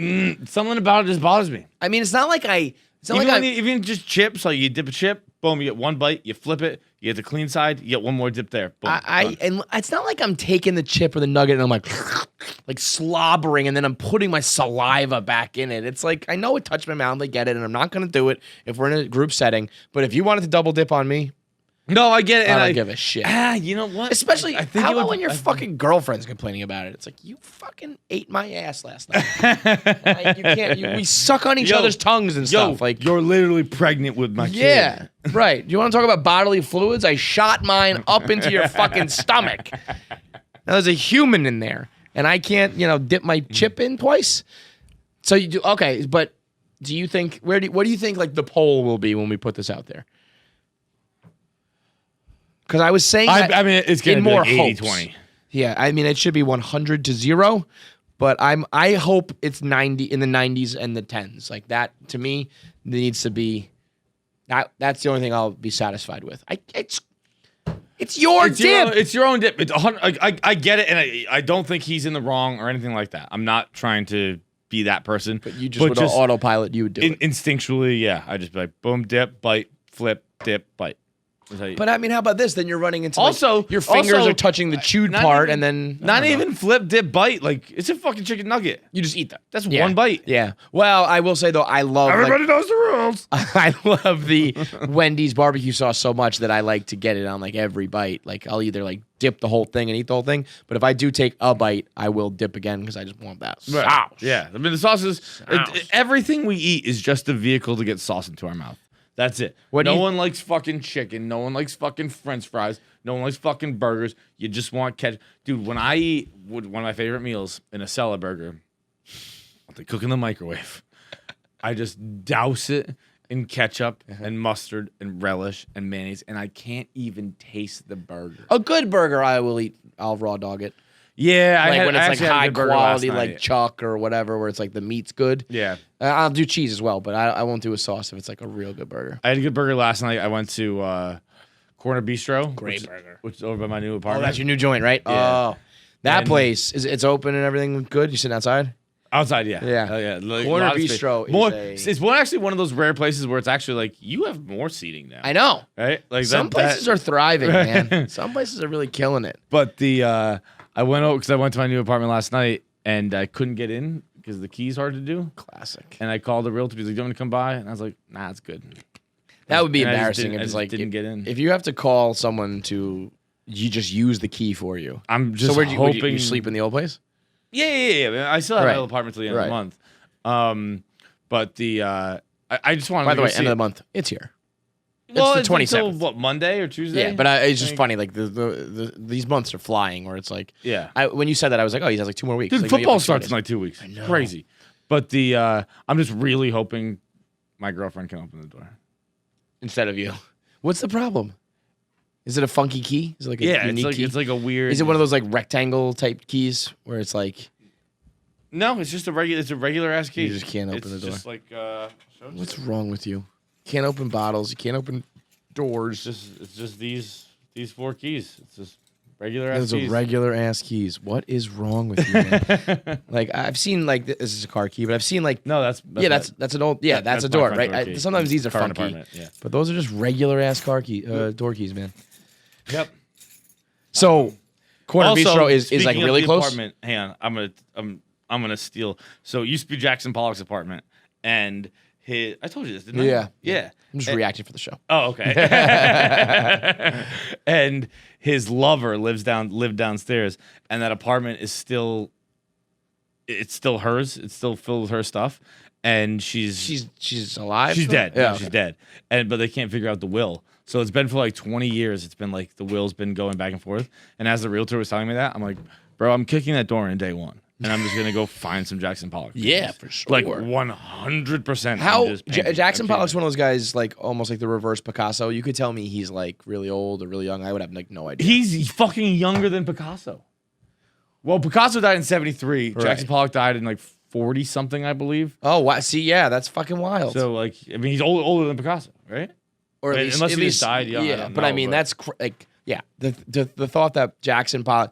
something about it just bothers me. I mean, it's not like It's not Even, like when even just chips, like you dip a chip, boom, you get one bite, you flip it, you get the clean side, you get one more dip there. Boom, done. and it's not like I'm taking the chip or the nugget and I'm like slobbering and then I'm putting my saliva back in it. It's like I know it touched my mouth, I get it, and I'm not gonna do it if we're in a group setting. But if you wanted to double dip on me, No, I get it. I And don't give a shit. You know what? Especially, I think how it would about when be- your I- fucking girlfriend's complaining about it? It's like, you fucking ate my ass last night. Like, you can't, we suck on each Yo, other's tongues and Yo, stuff. Like, you're literally pregnant with my kid. yeah, right. You want to talk about bodily fluids? I shot mine up into your fucking stomach. Now there's a human in there, and I can't, dip my chip in twice. So you do, okay, but do you think, what do you think, like, the poll will be when we put this out there? Because I was saying that I mean, it's going to be more like hopes. 80-20. Yeah, I mean, it should be 100-0, but I hope it's 90 in the 90s and the 10s. Like that, to me, needs to be. That's the only thing I'll be satisfied with. It's your dip. It's your own dip. It's 100. I get it, and I don't think he's in the wrong or anything like that. I'm not trying to be that person. But you just with an autopilot, you would do it. Instinctually, yeah. I just be like, boom, dip, bite, flip, dip, bite. But I mean, how about this? Then you're running into Also- your fingers also, are touching the chewed not part, even- and then I Not don't know. even flip, dip, bite. Like, it's a fucking chicken nugget. You just eat them. That's Yeah. one bite. Yeah. Well, I will say though, I love knows the rules. I love the Wendy's barbecue sauce so much that I like to get it on like every bite. Like I'll either like dip the whole thing and eat the whole thing, but if I do take a bite, I will dip again because I just want that sauce. Yeah. I mean, the sauce is everything we eat is just a vehicle to get sauce into our mouth. That's it. No one likes fucking chicken. No one likes fucking French fries. No one likes fucking burgers. You just want ketchup. Dude, when I eat one of my favorite meals in a salad burger, they cook in the microwave. I just douse it in ketchup and mustard and relish and mayonnaise, and I can't even taste the burger. A good burger, I will eat. I'll raw dog it. Yeah, Like when it's like high quality, like like chuck or whatever, where it's like the meat's good. yeah. I'll do cheese as well, but I won't do a sauce if it's like a real good burger. I had a good burger last night. I went to Corner Bistro. Great burger. Which is over by my new Oh, apartment. that's your new joint, right? Yeah. Oh, that And- place it's open and everything good. You sitting outside? Outside, yeah. Yeah. Oh, yeah. Like, Corner a lot of space. Bistro is More, a- it's actually one of those rare places where it's actually like, you have more seating now. I know. Right? Like Some places are thriving, man. Some places are really killing it. But I went over because I went to my new apartment last night and I couldn't get in because the key's hard to do. Classic. And I called the realtor. He's like, "Do you want me to come by?" And I was like, "Nah, it's good." That would be And I just embarrassing didn't- if I it's just like didn't get in. If you have to call someone to, you just use the key for you. I'm just so where'd hoping you sleep in the old place? Yeah. Man, I still have Right. my little apartment till the end of Right. the month. But the I just wanted. By to the go way, see end it. of the month. It's here. Well, the it's until 27th. what, Monday or Tuesday? Yeah, but it's just funny. Like these months are flying. Where it's like, Yeah. when you said that, I was like, oh, he has like 2 more weeks. Dude, Like, no, you have football like 2 starts days. in like 2 weeks. I know. Crazy. But the I'm just really hoping my girlfriend can open the door. Instead of you. What's the problem? Is it a funky key? Is it like a Yeah, unique key? it's like a weird. Is it one of those like rectangle type keys where it's like, No, it's just a regular. It's a regular ass key. You just can't open the door. It's just like what's wrong with you? Can't open bottles. You can't open doors. It's just these 4 keys. It's just regular ass Those are keys. regular ass keys. What is wrong with you, man? Like I've seen like this is a car key, but I've seen like No, that's that's an old that's a my door, front right? door key. Sometimes these are Car funky, department, yeah. but those are just regular ass car key door keys, man. Yep. So Corner Also, Bistro is like speaking of really the close. Apartment, hang on, I'm gonna steal. So it used to be Jackson Pollock's apartment, and I told you this, didn't I? Yeah. Yeah. I'm just reacting for the show. Oh, okay. And his lover lived downstairs, and that apartment is still hers. It's still filled with her stuff, and she's alive. She's still? dead. Yeah, Yeah, okay. she's dead. But they can't figure out the will. So it's been for like 20 years. It's been like the will's been going back and forth. And as the realtor was telling me that, I'm like, bro, I'm kicking that door in day one. And I'm just gonna go find some Jackson Pollock. Yeah, things. for sure. Like 100%. How Jackson Pollock's one of those guys, like almost like the reverse Picasso. You could tell me he's like really old or really young. I would have like no idea. He's fucking younger than Picasso. Well, Picasso died in 73. Right. Jackson Pollock died in like 40 something, I believe. Oh, wow. See, yeah, that's fucking wild. So like, I mean, he's older than Picasso, right? or at Right, least, unless at he least, just died young, I Yeah, don't but I know, mean, but- that's like, yeah, the thought that Jackson Pollock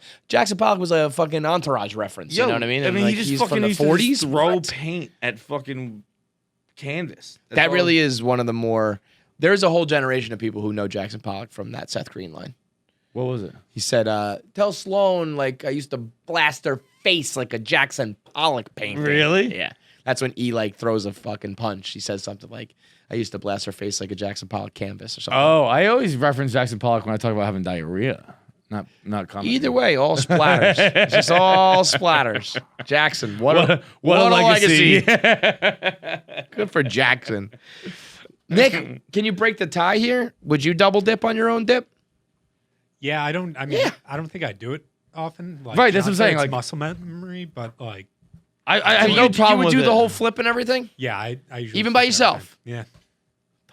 was a fucking Entourage reference. You know what I mean? I And, mean, like, he just he's fucking from the used to just 40s. throw What? paint at fucking canvas. That's That all. really is one of the more. There's a whole generation of people who know Jackson Pollock from that Seth Green line. What was it? He said, "Tell Sloan like I used to blast her face like a Jackson Pollock painting." Really? Yeah. That's when E like throws a fucking punch. He says something like, "I used to blast her face like a Jackson Pollock canvas" or something. Oh, I always reference Jackson Pollock when I talk about having diarrhea. Not commenting. Either way, all splatters. It's just all splatters. Jackson, what a legacy. Good for Jackson. Nick, can you break the tie here? Would you double dip on your own dip? Yeah, I don't think I do it often. Like, Right, that's not what I'm that saying, it's like- muscle memory, but like, I have no problem You would with do it. the whole flip and everything? yeah, I usually Even by flip yourself? everything. Yeah.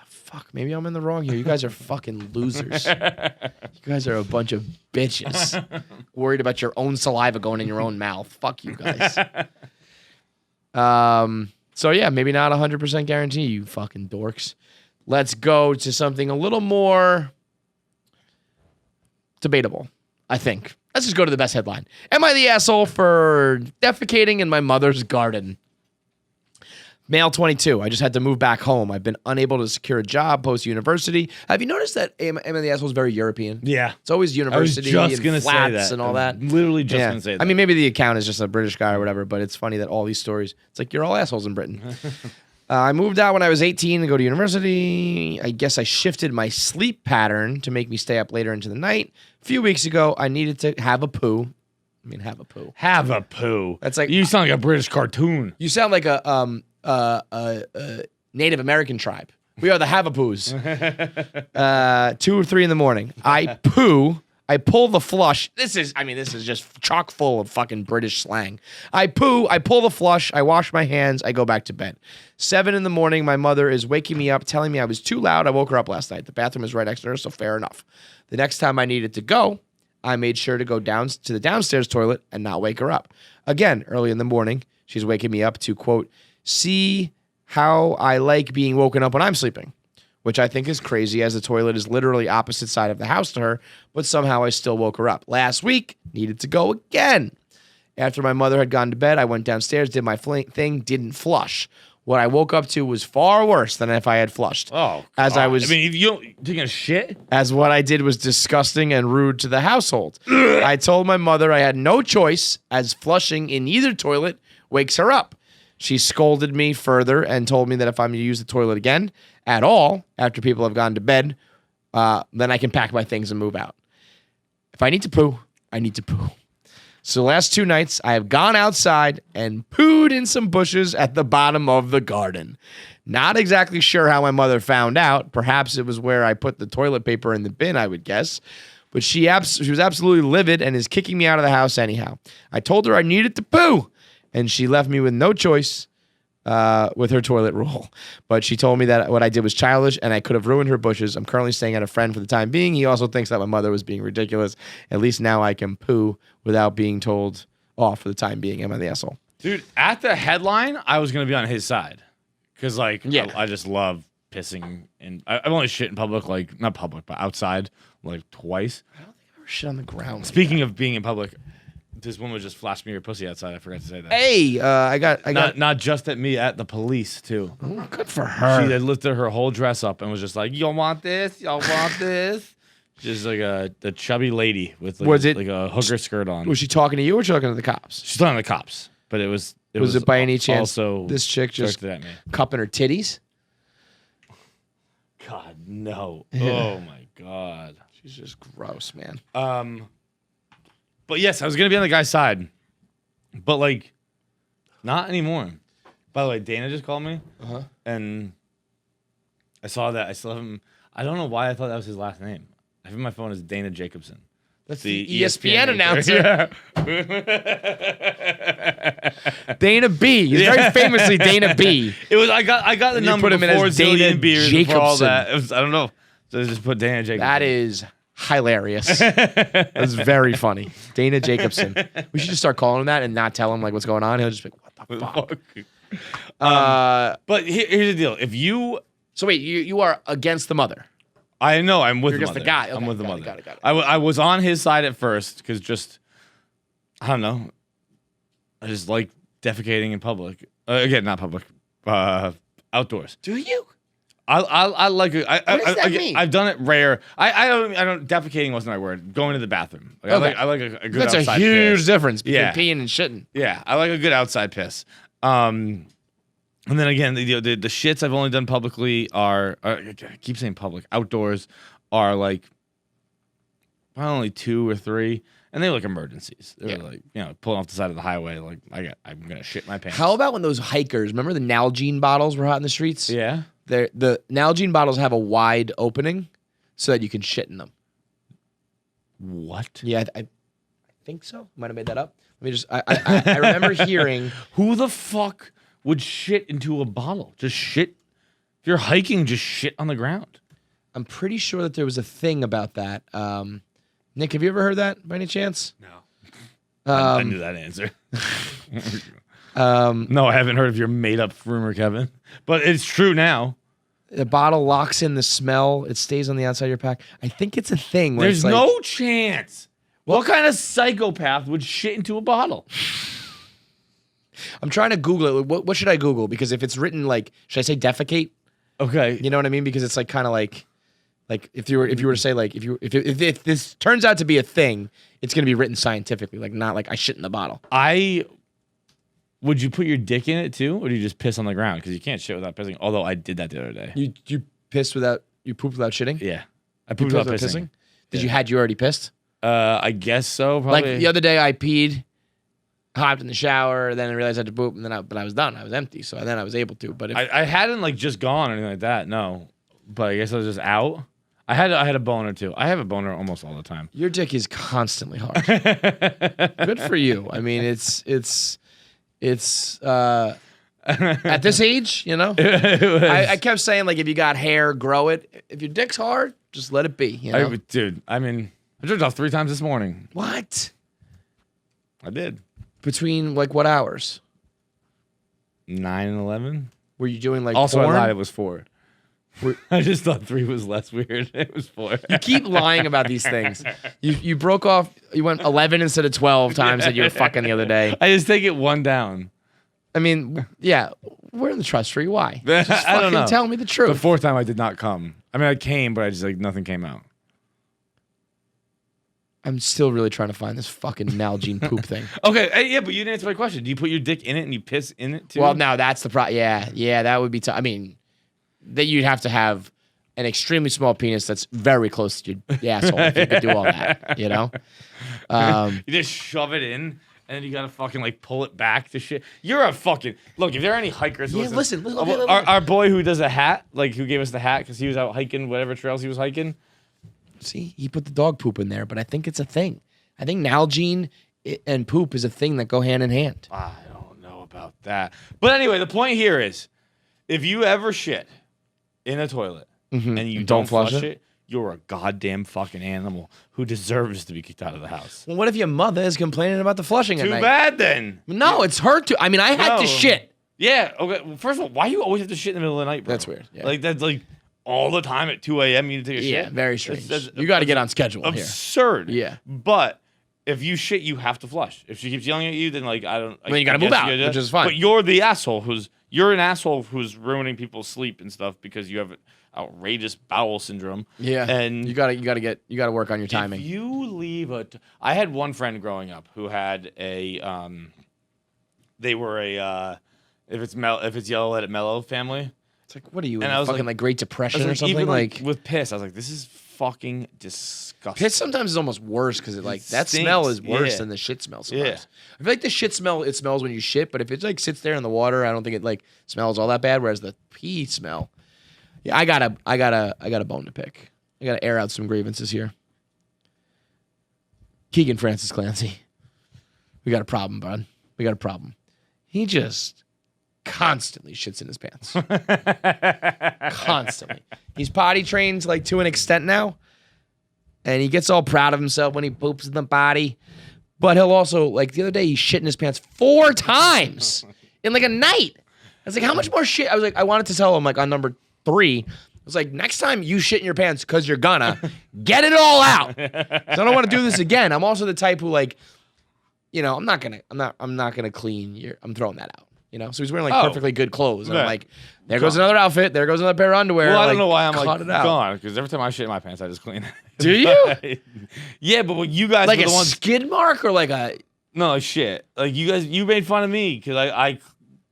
Fuck, maybe I'm in the wrong here. You guys are fucking losers. You guys are a bunch of bitches. Worried about your own saliva going in your own mouth. Fuck you guys. So yeah, maybe not 100% guarantee, you fucking dorks. Let's go to something a little more debatable, I think. Let's just go to the best headline. Am I the asshole for defecating in my mother's garden? Male 22. I just had to move back home. I've been unable to secure a job post-university. Have you noticed that Am I the asshole is very European? Yeah. It's always I was university just and gonna flats say that. and all that. I'm literally just Yeah. gonna say that. I mean, maybe the account is just a British guy or whatever, but it's funny that all these stories, it's like, you're all assholes in Britain. I moved out when I was 18 to go to university. I guess I shifted my sleep pattern to make me stay up later into the night. A few weeks ago, I needed to have a poo. Have a poo. have a poo. That's like- you sound like a British cartoon. You sound like a Native American tribe. We are the Havapoos. 2 or 3 in the morning. I poo. I pull the flush. This is just chock full of fucking British slang. I poo. I pull the flush. I wash my hands. I go back to bed. 7 in the morning. My mother is waking me up, telling me I was too loud. I woke her up last night. The bathroom is right next to her, so fair enough. The next time I needed to go, I made sure to go down to the downstairs toilet and not wake her up. Again, early in the morning, she's waking me up to, quote, see how I like being woken up when I'm sleeping, which I think is crazy as the toilet is literally opposite side of the house to her, but somehow I still woke her up. Last week, needed to go again. After my mother had gone to bed, I went downstairs, did my thing, didn't flush. What I woke up to was far worse than if I had flushed. Oh, As I was... I mean, if you don't taking a shit. as what I did was disgusting and rude to the household. I told my mother I had no choice as flushing in either toilet wakes her up. She scolded me further and told me that if I'm to use the toilet again at all after people have gone to bed, then I can pack my things and move out. If I need to poo, I need to poo. So the last 2 nights, I have gone outside and pooed in some bushes at the bottom of the garden. Not exactly sure how my mother found out. Perhaps it was where I put the toilet paper in the bin, I would guess. But she was absolutely livid and is kicking me out of the house anyhow. I told her I needed to poo, and she left me with no choice with her toilet roll. But she told me that what I did was childish and I could have ruined her bushes. I'm currently staying at a friend for the time being. He also thinks that my mother was being ridiculous. At least now I can poo without being told off for the time being. Am I the asshole? Dude, at the headline, I was going to be on his side. Because, like, Yeah. I just love pissing. And I've only shit in public, like, not public, but outside, like, twice. I don't think I've ever shit on the ground. Speaking of being in public, this woman just flashed me her pussy outside. I forgot to say that. Hey, I got Not just at me, at the police, too. Ooh, good for her. She had lifted her whole dress up and was just like, "Y'all want this? Y'all want this?" Just like a chubby lady with like, like a hooker skirt on. Was she talking to you or was she talking to the cops? She's talking to the cops, but it was it by any chance also this chick just directed at me? cupping her titties? God, no. Oh my God. She's just gross, man. But yes, I was gonna be on the guy's side, but like, not anymore. By the way, Dana just called me, and I saw that. I still have him. I don't know why I thought that was his last name. I have in my phone as Dana Jacobson. That's the ESPN announcer. Dana B. He's very famously Dana B. It was I got the number put him in before as Dana Zillion beers before all Jacobson. that. It was, I don't know. So I just put Dana Jacobson. That is hilarious. That's very funny. Dana Jacobson. We should just start calling him that and not tell him like what's going on. He'll just be like, what the fuck? But here's the deal. If you So wait, you are against the mother. I know I'm with You're the against mother. the guy. Okay, I'm with the got it, mother. got it. I was on his side at first because just I don't know. I just like defecating in public. Again, not public. Outdoors. Do you? I like it. What does that mean? I've done it rare. I don't. Defecating wasn't my word. Going to the bathroom. Like, Okay. I like a good. That's a outside huge piss. difference between Yeah. peeing and shitting. Yeah, I like a good outside piss. And then again, the shits I've only done publicly are I keep saying public. Outdoors are like probably only 2 or 3, and they look emergencies. They're like pulling off the side of the highway. Like I'm gonna shit my pants. How about when those hikers, remember the Nalgene bottles were out in the streets? Yeah. The Nalgene bottles have a wide opening so that you can shit in them. What? Yeah, I think so. Might have made that up. Let me just. I remember hearing. Who the fuck would shit into a bottle? Just shit. If you're hiking, just shit on the ground. I'm pretty sure that there was a thing about that. Nick, have you ever heard that by any chance? No. I knew that answer. No, I haven't heard of your made-up rumor, Kevin. But it's true now. The bottle locks in the smell. It stays on the outside of your pack. I think it's a thing. Where There's it's like, no chance. What kind of psychopath would shit into a bottle? I'm trying to Google it. What should I Google? Because if it's written like, should I say defecate? Okay. You know what I mean? Because it's like kind of like if you were to say like if this turns out to be a thing, it's gonna be written scientifically, like not like I shit in the bottle. Would you put your dick in it too, or do you just piss on the ground? Because you can't shit without pissing. Although I did that the other day. You pooped without shitting? Yeah, I You pooped without pissing. Did you already pissed? I guess so. Probably. Like the other day, I peed, hopped in the shower, then I realized I had to poop, and then but I was done. I was empty, so then I was able to. But if, I hadn't like just gone or anything like that. No, but I guess I was just out. I had a boner too. I have a boner almost all the time. your dick is constantly hard. Good for you. I mean, it's at this age, you know. I kept saying like if you got hair, grow it. If your dick's hard, just let it be. You know? Dude, I mean, I jerked off 3 times this morning. What? I did. Between like what hours? 9 and 11. Were you doing like Also, porn? I lied. It was 4. I just thought 3 was less weird. It was 4. You keep lying about these things. You broke off. You went 11 instead of 12 times that you were fucking the other day. I just take it 1 down. I mean, yeah, we're in the trust tree. Why? Just I don't fucking know. tell me the The truth. 4th time I did not come. I mean, I came, but I just like nothing came out. I'm still really trying to find this fucking Nalgene poop thing. Okay, yeah, but you didn't answer my question. Do you put your dick in it and you piss in it too? Well, no, that's the problem. Yeah, that would be tough. I mean, that you'd have to have an extremely small penis that's very close to your asshole if you could do all that, you know? You just shove it in, and then you gotta fucking like pull it back to shit. You're a fucking look. If there are any hikers, Yeah, listen, look. our boy who does a hat, like who gave us the hat because he was out hiking whatever trails he was hiking. See, he put the dog poop in there, but I think it's a thing. I think Nalgene and poop is a thing that go hand in hand. I don't know about that, but anyway, the point here is, if you ever shit in a toilet and you don't flush it, you're a goddamn fucking animal who deserves to be kicked out of the house. Well, what if your mother is complaining about the flushing at Too night? bad then. No, it's her too. I mean, I had to No. shit. Yeah. Okay. Well, first of all, why do you always have to shit in the middle of the night, bro? That's weird, yeah. Like that's like all the time at 2 a.m. You need to take a shit. Yeah, very strange. That's You got to get on schedule here. absurd. Yeah. But if you shit, you have to flush. If she keeps yelling at you, then like I don't. Then you gotta move guess out, gotta do which that. is fine. But you're the asshole you're an asshole who's ruining people's sleep and stuff because you have outrageous bowel syndrome. Yeah, And you gotta work on your timing. if you leave I had one friend growing up who had a they were a if it's yellow, let it mellow family. It's like, what are you? And in I was fucking like- like Great Depression or something? Even Like with piss, I was like, this is fucking disgusting. piss sometimes is almost worse because it like that stinks, smell is worse yeah. than the shit smell. Sometimes. Yeah. I feel like the shit smell it smells when you shit, but if it like sits there in the water, I don't think it like smells all that bad. Whereas the pee smell, yeah, I got a bone to pick. I gotta air out some grievances here. Keegan Francis Clancy, we got a problem, bud. We got a problem. He just constantly shits in his pants. Constantly. He's potty trained like to an extent now. And he gets all proud of himself when he poops in the potty. But he'll also, like the other day, he shit in his pants 4 times in like a night. I was like, how much more shit? I was like, I wanted to tell him like on number 3. I was like, next time you shit in your pants because you're gonna, get it all out. 'Cause I don't want to do this again. I'm also the type who like, you know, I'm not gonna clean I'm throwing that out. You know, so he's wearing like perfectly good clothes. And I'm Yeah. like, there goes another outfit. There goes another pair of underwear. Well, I like, don't know why I'm like cut it out. gone because every time I shit in my pants, I just clean it. Do you? Yeah, but when you guys Like were a the ones, skid mark or like a? no, like shit. Like you made fun of me because I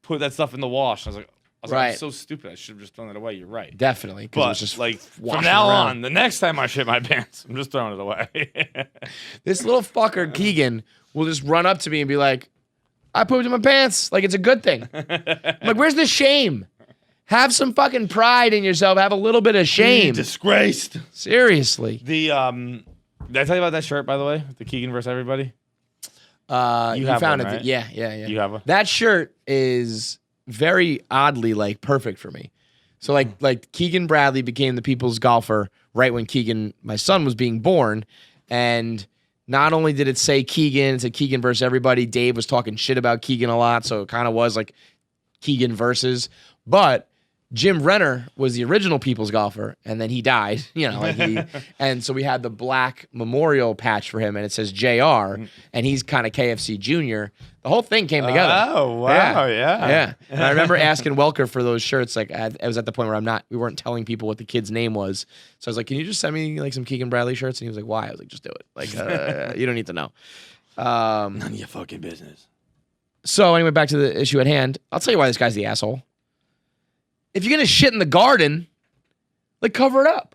put that stuff in the wash. I was like, I'm Right. so stupid. I should have just thrown it away. You're right. Definitely, because it But was just like from washing now around. on, the next time I shit my pants, I'm just throwing it away. This little fucker Keegan will just run up to me and be like, "I pooped in my pants." Like it's a good thing. I'm like, where's the shame? Have some fucking pride in yourself. Have a little bit of shame. Disgraced. Seriously. The did I tell you about that shirt by the way? The Keegan versus everybody. You have found one, it. right? Yeah. You have one? That shirt is very oddly like perfect for me. So like Keegan Bradley became the people's golfer right when Keegan, my son, was being born, and not only did it say Keegan, it said Keegan versus everybody. Dave was talking shit about Keegan a lot, so it kind of was like Keegan versus. But Jim Renner was the original people's golfer, and then he died. You know, like and so we had the black memorial patch for him, and it says JR, and he's kind of KFC Jr. The whole thing came together. Oh wow, yeah. Yeah. And I remember asking Welker for those shirts. Like I was at the point where we weren't telling people what the kid's name was. So I was like, can you just send me like some Keegan Bradley shirts? And he was like, why? I was like, just do it. Like, you don't need to know. None of your fucking business. So anyway, back to the issue at hand. I'll tell you why this guy's the asshole. If you're going to shit in the garden, like cover it up.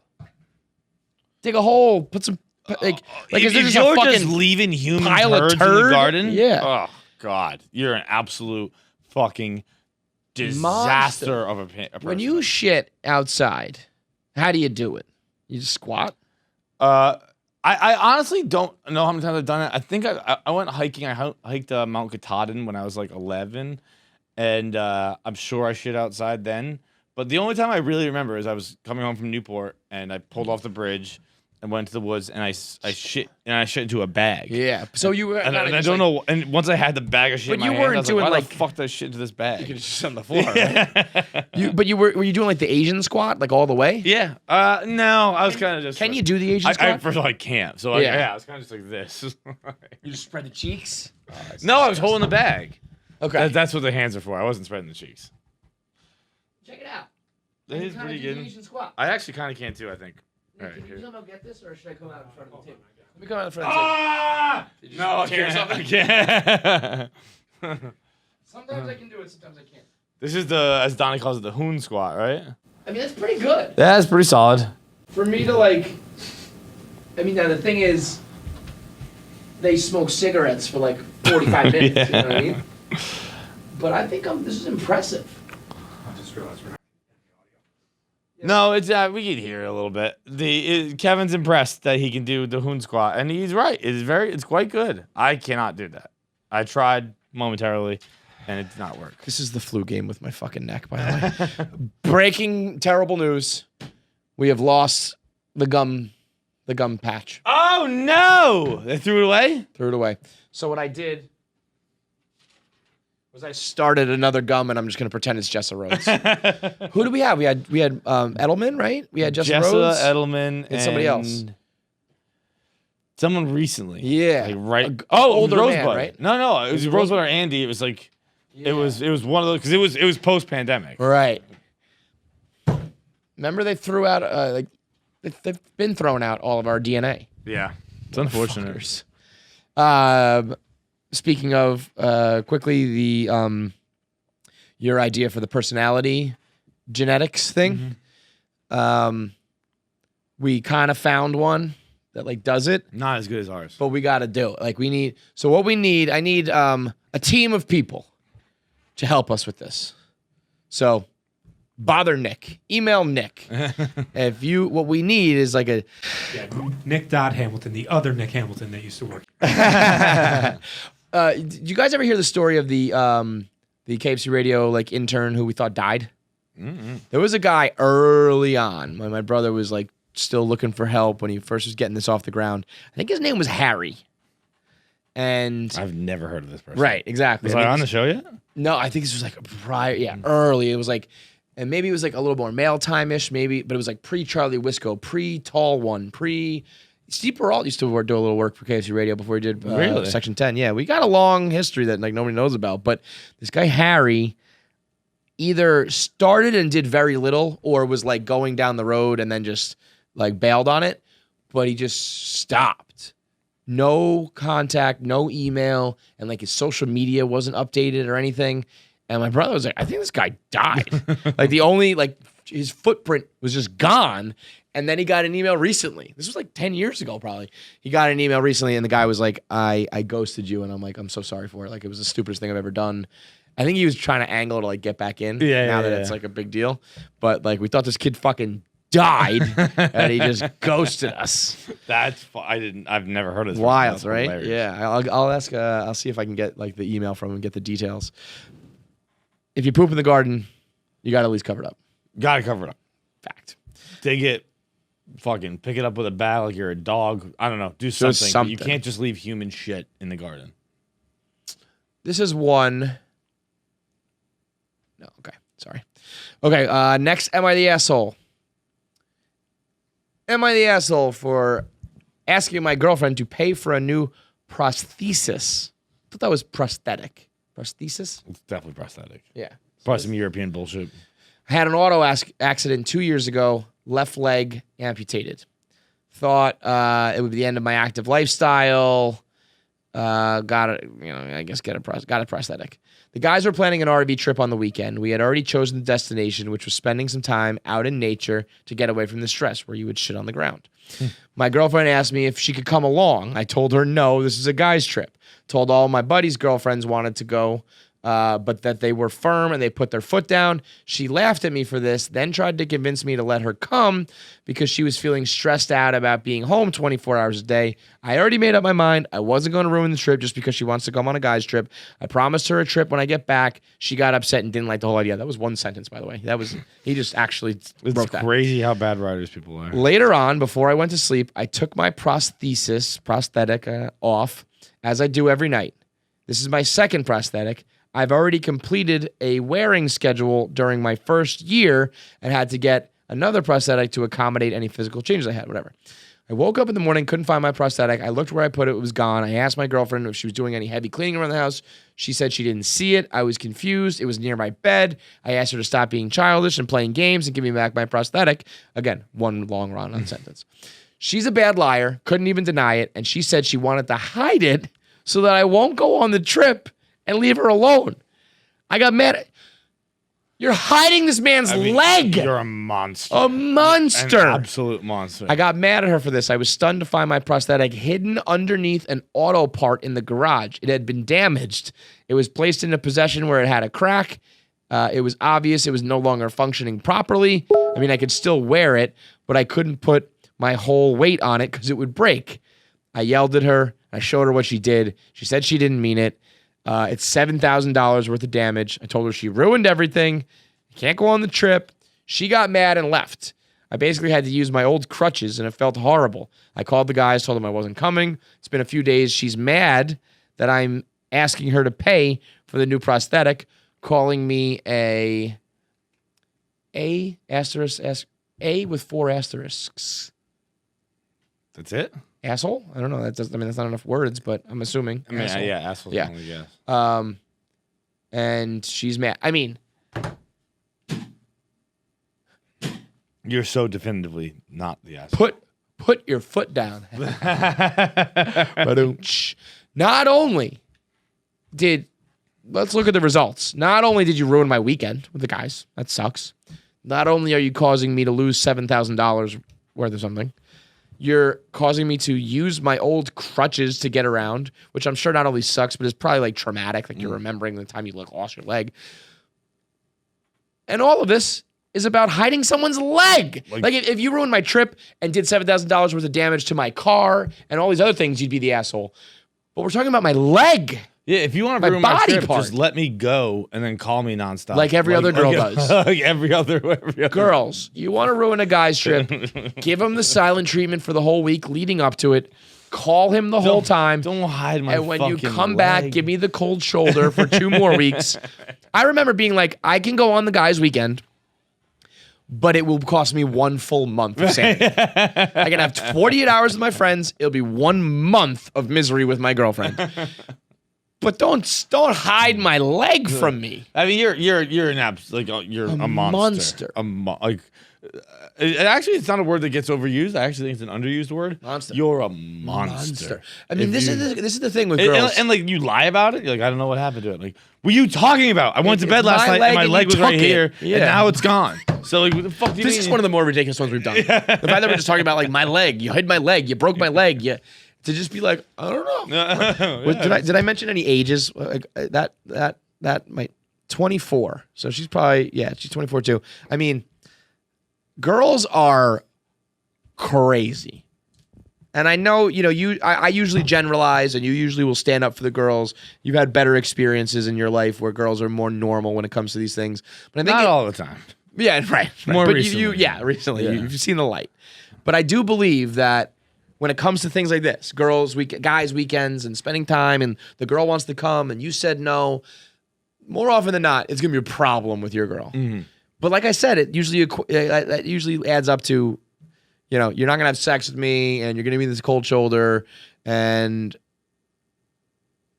Dig a hole, put some, like is there if just a you're fucking just leaving human pile of turds in the turd? garden, Yeah. Oh God, you're an absolute fucking disaster of a person. When you shit outside, how do you do it? You just squat? I honestly don't know how many times I've done it. I think I went hiking. I hiked Mount Katahdin when I was like 11, and I'm sure I shit outside then. But the only time I really remember is I was coming home from Newport, and I pulled off the bridge and went to the woods, and I shit into a bag. Yeah. So you were. And I don't know. And once I had the bag of shit, But in my you hand, weren't I was doing, like, why like- the fuck did I shit into this bag? You could just sit on the floor. Right? Were you doing like the Asian squat, like all the way? Yeah. No, I was kind of just. Can you do the Asian I squat? first of all, I can't. So Yeah. yeah, I was kind of just like this. You just spread the cheeks. No, I was holding the bag. Okay. That's what the hands are for. I wasn't spreading the cheeks. Check it out. That is pretty good. Asian squat. I actually kind of can too. I think. All right, Can here. you somehow get this, or should I come out in front of the table? Let me come out in front. No, I tear can't. something? I can't. Sometimes I can do it. Sometimes I can't. This is the, as Donnie calls it, the hoon squat, right? I mean, that's pretty good. Yeah, that's pretty solid. For me to like, I mean, now the thing is, they smoke cigarettes for like 45 minutes. You know what I mean? But I think this is impressive. I just realized we're not. No, it's we can hear it a little bit. Kevin's impressed that he can do the hoon squat, and he's right. It's quite good. I cannot do that. I tried momentarily, and it did not work. This is the flu game with my fucking neck, by the way. Breaking terrible news. We have lost the gum patch. Oh no! They threw it away. Threw it away. So what I did was I started another gum, and I'm just gonna pretend it's Jessa Rhodes. Who do we have? We had Edelman, right? We had Jessa Rhodes, Edelman, and somebody else. Someone recently. Yeah. Like right. older Rosebud. man, right? No. It was Rosebud or Andy. It was like, it was one of those because it was post pandemic. Right. Remember they threw out they've been throwing out all of our DNA. Yeah, it's unfortunate. Speaking of quickly, the your idea for the personality genetics thing, we kind of found one that like does it, Not as good as ours. but we got to do it. Like we need. So what we need, I need a team of people to help us with this. So bother Nick, email Nick. What we need is like a. Yeah, Nick Hamilton, the other Nick Hamilton that used to work. Did you guys ever hear the story of the KFC radio like intern who we thought died? There was a guy early on when my brother was like still looking for help when he first was getting this off the ground. I think his name was Harry. And I've never heard of this person. right, exactly. Was I on the show yet? No, I think this was like prior, early. It was like, and maybe it was like a little more mail time-ish, maybe, but it was like pre-Charlie Wisco, pre-Tall One, Steve Peralt used to do a little work for KFC Radio before he did Really? Section 10. Yeah, we got a long history that like nobody knows about. But this guy Harry either started and did very little, or was like going down the road and then just like bailed on it. But he just stopped. No contact, no email, and like his social media wasn't updated or anything. And my brother was like, I think this guy died. Like the only like his footprint was just gone. And then he got an email recently. This was like 10 years ago, probably. He got an email recently, and the guy was like, I ghosted you. And I'm like, I'm so sorry for it. Like, it was the stupidest thing I've ever done. I think he was trying to angle to like get back in now that it's like a big deal. But like, we thought this kid fucking died, and he just ghosted us. That's I've never heard of this. Wild, That's right? hilarious. Yeah. I'll ask, I'll see if I can get like the email from him and get the details. If you poop in the garden, you got to at least cover it up. Gotta cover it up. Fact. Dig it. Fucking pick it up with a bat like you're a dog. I don't know. Do something. But you can't just leave human shit in the garden. This is one. No, okay. Sorry. Okay, next, am I the asshole? Am I the asshole for asking my girlfriend to pay for a new prosthesis? I thought that was prosthetic. Prosthesis? It's definitely prosthetic. Yeah. Probably some European bullshit. I had an auto accident 2 years ago, left leg amputated. Thought it would be the end of my active lifestyle. Got a prosthetic. The guys were planning an RV trip on the weekend. We had already chosen the destination, which was spending some time out in nature to get away from the stress where you would shit on the ground. My girlfriend asked me if she could come along. I told her no, this is a guy's trip. Told all my buddies' girlfriends wanted to go, but that they were firm and they put their foot down. She laughed at me for this, then tried to convince me to let her come because she was feeling stressed out about being home 24 hours a day. I already made up my mind. I wasn't going to ruin the trip just because she wants to come on a guy's trip. I promised her a trip when I get back. She got upset and didn't like the whole idea. That was one sentence, by the way. He just actually wrote that. It's crazy how bad writers people are. Later on, before I went to sleep, I took my prosthetic off, as I do every night. This is my second prosthetic. I've already completed a wearing schedule during my first year and had to get another prosthetic to accommodate any physical changes I had, whatever. I woke up in the morning, couldn't find my prosthetic. I looked where I put it. It was gone. I asked my girlfriend if she was doing any heavy cleaning around the house. She said she didn't see it. I was confused. It was near my bed. I asked her to stop being childish and playing games and give me back my prosthetic. Again, one long run-on sentence. She's a bad liar, couldn't even deny it, and she said she wanted to hide it so that I won't go on the trip and leave her alone. I got mad. You're hiding this man's leg. You're a monster. A monster. An absolute monster. I got mad at her for this. I was stunned to find my prosthetic hidden underneath an auto part in the garage. It had been damaged. It was placed into possession where it had a crack. It was obvious it was no longer functioning properly. I mean, I could still wear it, but I couldn't put my whole weight on it because it would break. I yelled at her. I showed her what she did. She said she didn't mean it. It's $7,000 worth of damage. I told her she ruined everything. Can't go on the trip. She got mad and left. I basically had to use my old crutches, and it felt horrible. I called the guys, told them I wasn't coming. It's been a few days. She's mad that I'm asking her to pay for the new prosthetic, calling me a with 4 asterisks. That's it? Asshole? I don't know. That's not enough words, but I'm assuming. I mean, asshole. yeah, asshole. Yeah. Yes. And she's mad. I mean, You're so definitively not the asshole. put your foot down. Not only let's look at the results. Not only did you ruin my weekend with the guys, that sucks. Not only are you causing me to lose $7,000 worth of something, you're causing me to use my old crutches to get around, which I'm sure not only sucks, but is probably like traumatic. Like you're remembering the time you lost your leg. And all of this is about hiding someone's leg. Like if you ruined my trip and did $7,000 worth of damage to my car and all these other things, you'd be the asshole. But we're talking about my leg. Yeah, if you want to ruin my trip, just let me go and then call me nonstop. Like every other girl does. Like every other. Girls, you want to ruin a guy's trip, give him the silent treatment for the whole week leading up to it. Call him the whole time. Don't hide my And when you fucking come back, leg. give me the cold shoulder for 2 more weeks. I remember being like, I can go on the guy's weekend, but it will cost me 1 full month of sanity. I can have 48 hours with my friends. It'll be 1 month of misery with my girlfriend. But don't hide my leg from me. I mean, you're an you're a monster. It's not a word that gets overused. I actually think it's an underused word. Monster. You're a monster. I mean, this is the thing with girls. And like you lie about it. You're like, I don't know what happened to it. Like, what are you talking about? I went to bed last night and my leg was right here, and now it's gone. So like, what the fuck do you mean? This is one of the more ridiculous ones we've done. The fact that we're just talking about like my leg, you hid my leg, you broke my leg, to just be like, I don't know. Did I mention any ages? Like that might 24. So she's probably she's 24 too. I mean, girls are crazy. And I know, I usually generalize and you usually will stand up for the girls. You've had better experiences in your life where girls are more normal when it comes to these things. But I think not all the time. Yeah, right. More but recently. Recently. You've seen the light. But I do believe that when it comes to things like this, guys' weekends and spending time and the girl wants to come and you said no, more often than not, it's going to be a problem with your girl. Mm-hmm. But like I said, it usually adds up to, you're not going to have sex with me and you're going to be this cold shoulder and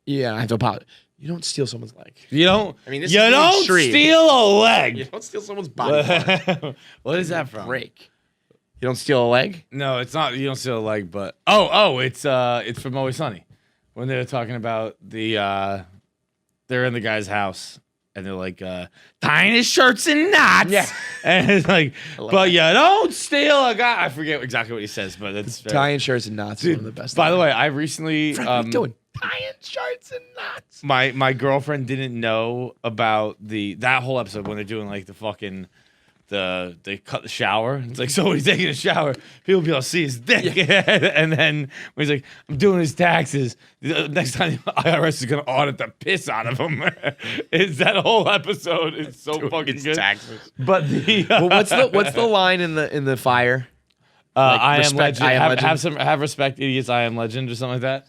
I have to apologize. You don't steal someone's leg. You don't. I mean, this you is don't extreme. steal a leg. You don't steal someone's body part. What is that from? Break. You don't steal a leg? No, it's not. You don't steal a leg, but it's from Always Sunny when they're talking about they're in the guy's house and they're like tying his shirts in knots. Yeah, and it's like, but that. you don't steal a guy. I forget exactly what he says, but it's tying shirts in knots is one of the best. By the way, I recently Frank, what are you doing? Tying shirts and knots. My girlfriend didn't know about that whole episode when they're doing like the fucking. They cut the shower. It's like, so when he's taking a shower, people be able to see his dick. Yeah. And then when he's like, I'm doing his taxes, the next time the IRS is gonna audit the piss out of him. It's that whole episode is so doing fucking good. Taxes. But what's the line in the fire? I respect, am legend. I am legend. Have respect, idiots. I am legend, or something like that.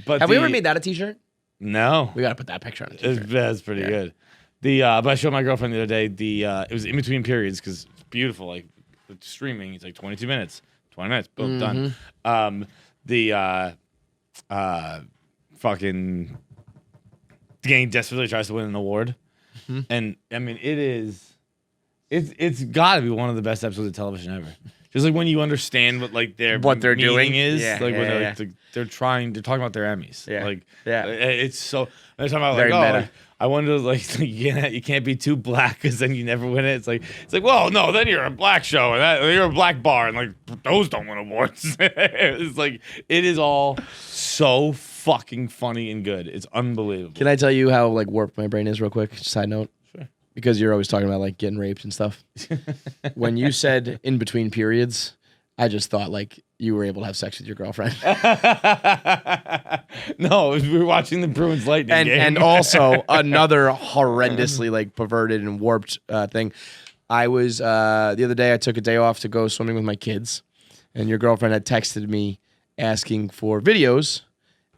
But have we ever made that a T-shirt? No. We gotta put that picture on a T-shirt. That's pretty good. But I showed my girlfriend the other day. It was in between periods because it's beautiful. Like streaming, it's like 22 minutes, 20 minutes, boom, done. Fucking the game desperately tries to win an award, and I mean it's got to be one of the best episodes of television ever. Just like when you understand what like their What they're meaning doing? is, Yeah, like yeah, when they're, yeah. like, they're talking about their Emmys. Yeah, Like, yeah. it's so. They're talking about Very like, meta. like, I wonder, like you can't be too black because then you never win it. It's like, well, no, then you're a black show and you're a black bar and like those don't win awards. It's like it is all so fucking funny and good. It's unbelievable. Can I tell you how like warped my brain is real quick? Side note. Sure. Because you're always talking about like getting raped and stuff. When you said in between periods, I just thought like you were able to have sex with your girlfriend. No, we were watching the Bruins Lightning game. And also another horrendously like perverted and warped thing. I was the other day I took a day off to go swimming with my kids, and your girlfriend had texted me asking for videos,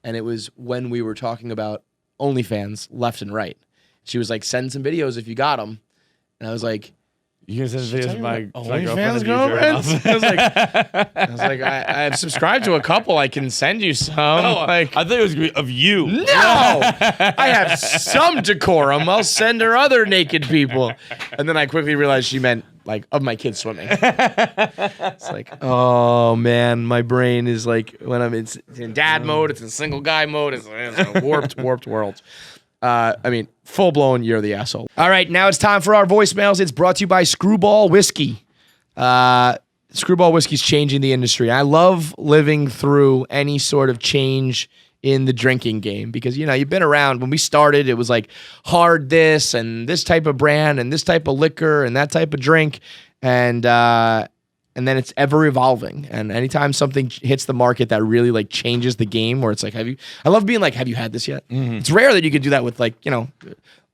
and it was when we were talking about OnlyFans left and right. She was like, "Send some videos if you got them," and I was like, you can send videos of my OnlyFans girlfriend. I was like, I have subscribed to a couple. I can send you some. Like, I thought it was gonna be of you. no, I have some decorum. I'll send her other naked people. And then I quickly realized she meant like of my kids swimming. It's like, oh man, my brain is like when it's in dad mode, it's in single guy mode. It's a warped world. I mean, full blown, you're the asshole. All right, now it's time for our voicemails. It's brought to you by Screwball Whiskey. Screwball Whiskey's changing the industry. I love living through any sort of change in the drinking game because, you know, you've been around. When we started, it was like hard this and this type of brand and this type of liquor and that type of drink. And then it's ever evolving. And anytime something hits the market that really like changes the game, where it's like, I love being like, have you had this yet? Mm-hmm. It's rare that you could do that with like, you know,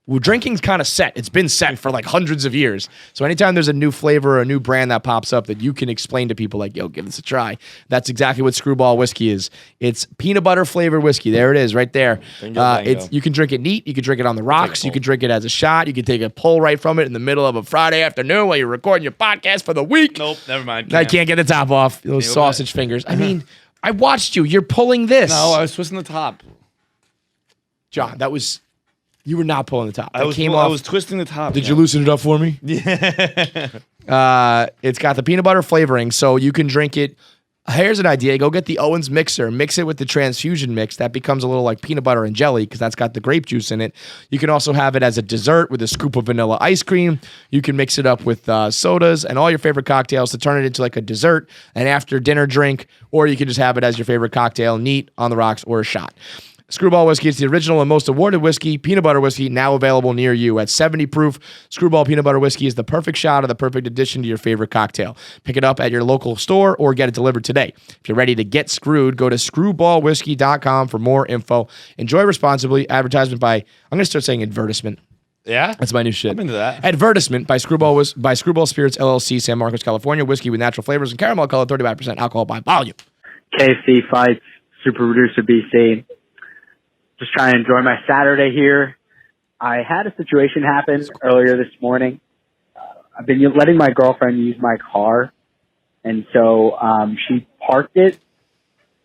well, drinking's kind of set. It's been set for like hundreds of years. So anytime there's a new flavor or a new brand that pops up that you can explain to people like, yo, give this a try. That's exactly what Screwball Whiskey is. It's peanut butter flavored whiskey. There it is right there. Bingo. You can drink it neat. You can drink it on the rocks. You can drink it as a shot. You can take a pull right from it in the middle of a Friday afternoon while you're recording your podcast for the week. Nope, never mind. I can't get the top off. Those sausage fingers. I mean, I watched you. You're pulling this. No, I was twisting the top. John, that was... You were not pulling the top. I was twisting the top. Did you loosen it up for me? Yeah. It's got the peanut butter flavoring, so you can drink it. Here's an idea. Go get the Owens mixer. Mix it with the transfusion mix. That becomes a little like peanut butter and jelly because that's got the grape juice in it. You can also have it as a dessert with a scoop of vanilla ice cream. You can mix it up with sodas and all your favorite cocktails to turn it into like a dessert, an after dinner drink, or you can just have it as your favorite cocktail, neat, on the rocks, or a shot. Screwball Whiskey is the original and most awarded whiskey, peanut butter whiskey, now available near you. At 70 proof, Screwball Peanut Butter Whiskey is the perfect shot or the perfect addition to your favorite cocktail. Pick it up at your local store or get it delivered today. If you're ready to get screwed, go to screwballwhiskey.com for more info. Enjoy responsibly. Advertisement by, I'm going to start saying advertisement. Yeah? That's my new shit. I'm into that. Advertisement by Screwball Spirits LLC, San Marcos, California. Whiskey with natural flavors and caramel color, 35% alcohol by volume. KFC fights, Super Producer BC. Just trying to enjoy my Saturday here. I had a situation happen earlier this morning. I've been letting my girlfriend use my car, and so she parked it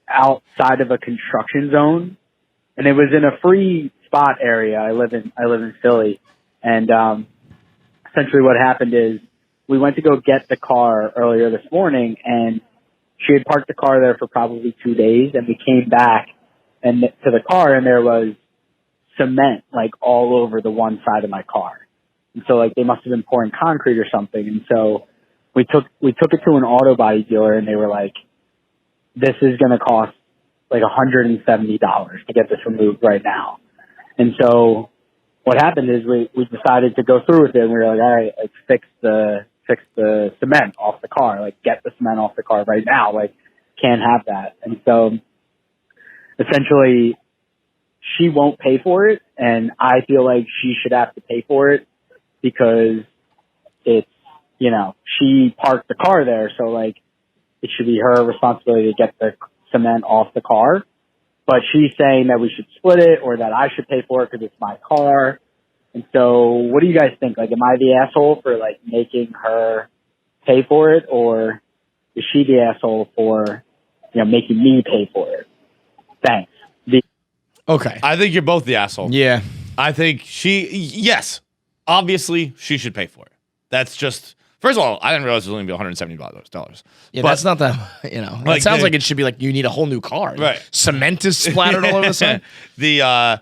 outside of a construction zone, and it was in a free spot area. I live in Philly, and essentially what happened is we went to go get the car earlier this morning, and she had parked the car there for probably 2 days, and we came back and to the car, and there was cement like all over the one side of my car. And so like they must have been pouring concrete or something. And so we took it to an auto body dealer, and they were like, this is going to cost like $170 to get this removed right now. And so what happened is we decided to go through with it, and we were like, all right, like fix the cement off the car, like get the cement off the car right now. Like can't have that. And so essentially, she won't pay for it, and I feel like she should have to pay for it because it's, you know, she parked the car there, so, like, it should be her responsibility to get the cement off the car. But she's saying that we should split it or that I should pay for it because it's my car. And so what do you guys think? Like, am I the asshole for, like, making her pay for it, or is she the asshole for, you know, making me pay for it? Thanks. Okay. I think you're both the asshole. Yeah. I think yes, obviously she should pay for it. That's just First of all, I didn't realize it was only be $170. Yeah, But- that's not that. You know, Like, it sounds the- like it should be like you need a whole new car. Right. Cement is splattered all over the side. What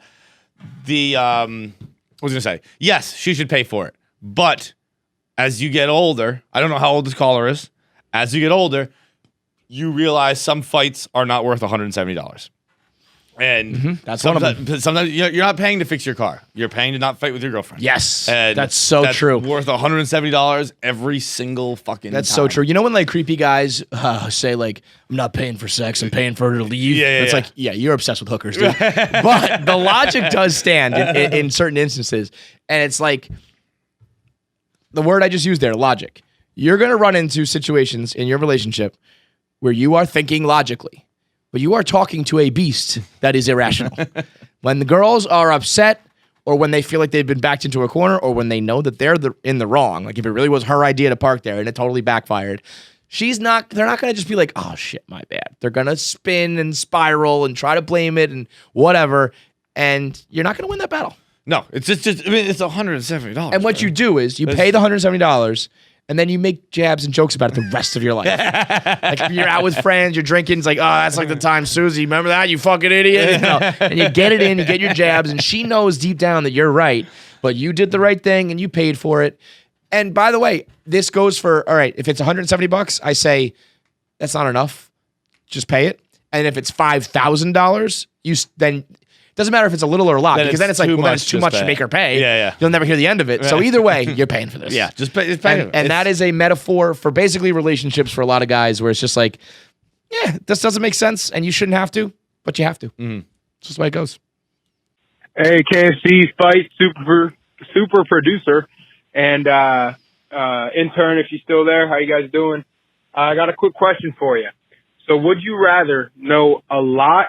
was I gonna say? Yes, she should pay for it. But as you get older, I don't know how old this caller is. As you get older, you realize some fights are not worth $170. And That's one of them. sometimes you're not paying to fix your car. You're paying to not fight with your girlfriend. Yes, And that's so true. Worth $170 every single fucking That's time. so true. You know when like creepy guys say like, "I'm not paying for sex, I'm paying for her to leave." Yeah, It's yeah. like, yeah, you're obsessed with hookers, dude. But the logic does stand in certain instances, and it's like the word I just used there, logic. You're gonna run into situations in your relationship where you are thinking logically, but you are talking to a beast that is irrational. When the girls are upset, or when they feel like they've been backed into a corner, or when they know that they're in the wrong, like if it really was her idea to park there and it totally backfired, they're not going to just be like, oh shit, my bad. They're going to spin and spiral and try to blame it and whatever. And you're not going to win that battle. No, it's just I mean, it's $170. And what you do is you pay the $170 and then you make jabs and jokes about it the rest of your life. Like you're out with friends, you're drinking. It's like, oh, that's like the time Susie. Remember that? You fucking idiot. You know? And you get it in, you get your jabs, and she knows deep down that you're right, but you did the right thing and you paid for it. And by the way, this goes for, all right, if it's $170, I say that's not enough. Just pay it. And if it's $5,000, then doesn't matter if it's a little or a lot, Then because it's then it's like, too well, that's much, too just much to pay. make her pay. Yeah, yeah. You'll never hear the end of it. So either way, you're paying for this. Yeah, just pay. And that is a metaphor for basically relationships for a lot of guys where it's just like, yeah, this doesn't make sense and you shouldn't have to, but you have to. It's just the way it goes. Hey, KFC fight super producer and intern, if you're still there, how you guys doing? I got a quick question for you. So would you rather know a lot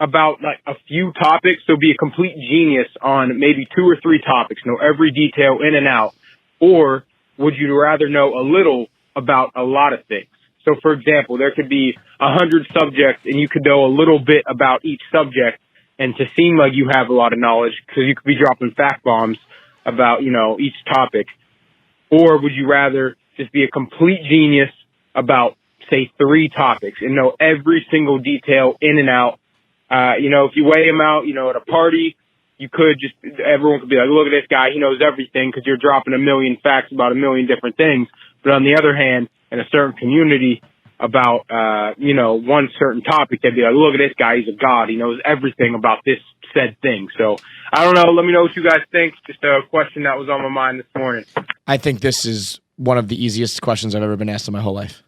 about like a few topics, so be a complete genius on maybe 2 or 3 topics, know every detail in and out, or would you rather know a little about a lot of things? So for example, there could be 100 subjects and you could know a little bit about each subject and to seem like you have a lot of knowledge because you could be dropping fact bombs about, each topic. Or would you rather just be a complete genius about, say, 3 topics and know every single detail in and out? If you weigh them out, at a party, everyone could be like, look at this guy, he knows everything because you're dropping a million facts about a million different things. But on the other hand, in a certain community about, one certain topic, they'd be like, look at this guy, he's a god, he knows everything about this said thing. So I don't know. Let me know what you guys think. Just a question that was on my mind this morning. I think this is one of the easiest questions I've ever been asked in my whole life.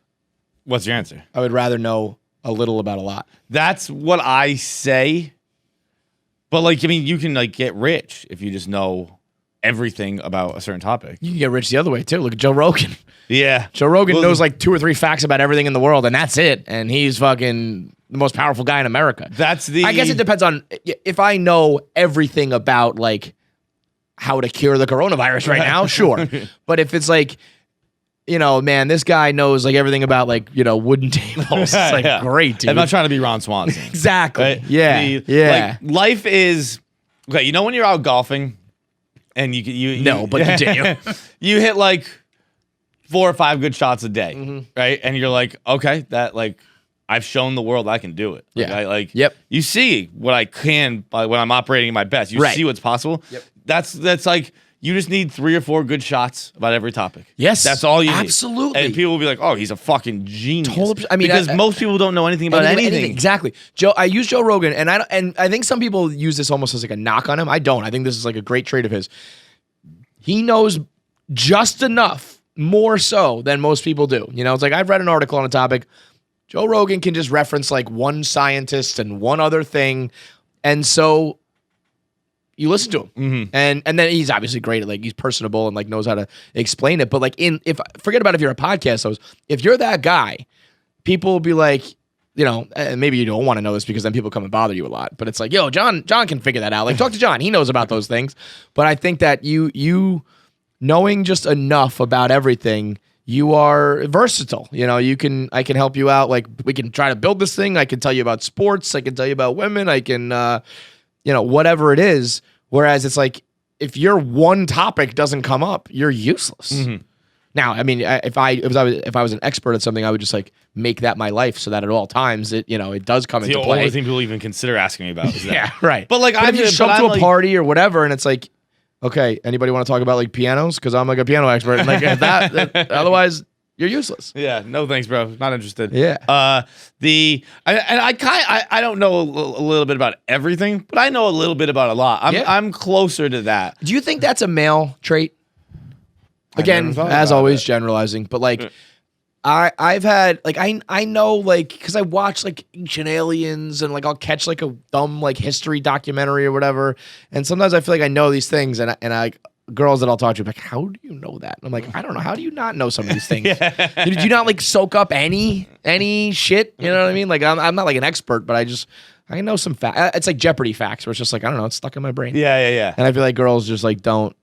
What's your answer? I would rather know a little about a lot. That's what I say. But you can get rich if you just know everything about a certain topic. You can get rich the other way too. Look at Joe Rogan. Yeah. Joe Rogan Well, knows 2 or 3 facts about everything in the world, and that's it. And he's fucking the most powerful guy in America. I guess it depends on if I know everything about how to cure the coronavirus right now, sure. But if it's man, this guy knows everything about wooden tables. It's great, dude. I'm not trying to be Ron Swanson. Exactly. Right? Yeah. Life is okay. When you're out golfing and but continue. You hit 4 or 5 good shots a day, right? And you're like, okay, that I've shown the world I can do it. Yeah. Yep. You see what I can when I'm operating my best. You see what's possible. Yep. That's you just need 3 or 4 good shots about every topic. Yes. That's all you need. Absolutely. And people will be like, oh, he's a fucking genius. Because most people don't know anything about anything. Exactly. I use Joe Rogan, and I think some people use this almost as a knock on him. I don't. I think this is a great trait of his. He knows just enough, more so than most people do. It's I've read an article on a topic. Joe Rogan can just reference one scientist and one other thing, and so you listen to him, and then he's obviously great at he's personable and knows how to explain it. But forget about if you're a podcast host, if you're that guy, people will be and maybe you don't want to know this because then people come and bother you a lot. But it's yo, John can figure that out. Talk to John, he knows about those things. But I think that you knowing just enough about everything. You are versatile. I can help you out. We can try to build this thing. I can tell you about sports. I can tell you about women. I can, whatever it is. Whereas it's if your one topic doesn't come up, you're useless. Now, I mean, if I was an expert at something, I would just like make that my life so that at all times it does come It's into the play. only thing people even consider asking me about is that. Yeah, right. But like, if you show up I'm to a like- party or whatever, and it's like, okay, anybody want to talk about like pianos? Because I'm like a piano expert, and like if that otherwise you're useless. Yeah, no thanks, bro. Not interested. Yeah. I don't know a little bit about everything, but I know a little bit about a lot. I'm closer to that. Do you think that's a male trait? never Again, thought as about always, it. generalizing, but like I've had like I know like because I watch like Ancient Aliens and like I'll catch like a dumb like history documentary or whatever, and sometimes I feel like I know these things, and I girls that I'll talk to like, how do you know that? And I'm like, I don't know. How do you not know some of these things? Did you not like soak up any shit? You know what I mean? Like I'm not like an expert, but I know some facts. It's like Jeopardy facts where it's just like I don't know. It's stuck in my brain. Yeah. And I feel like girls just like don't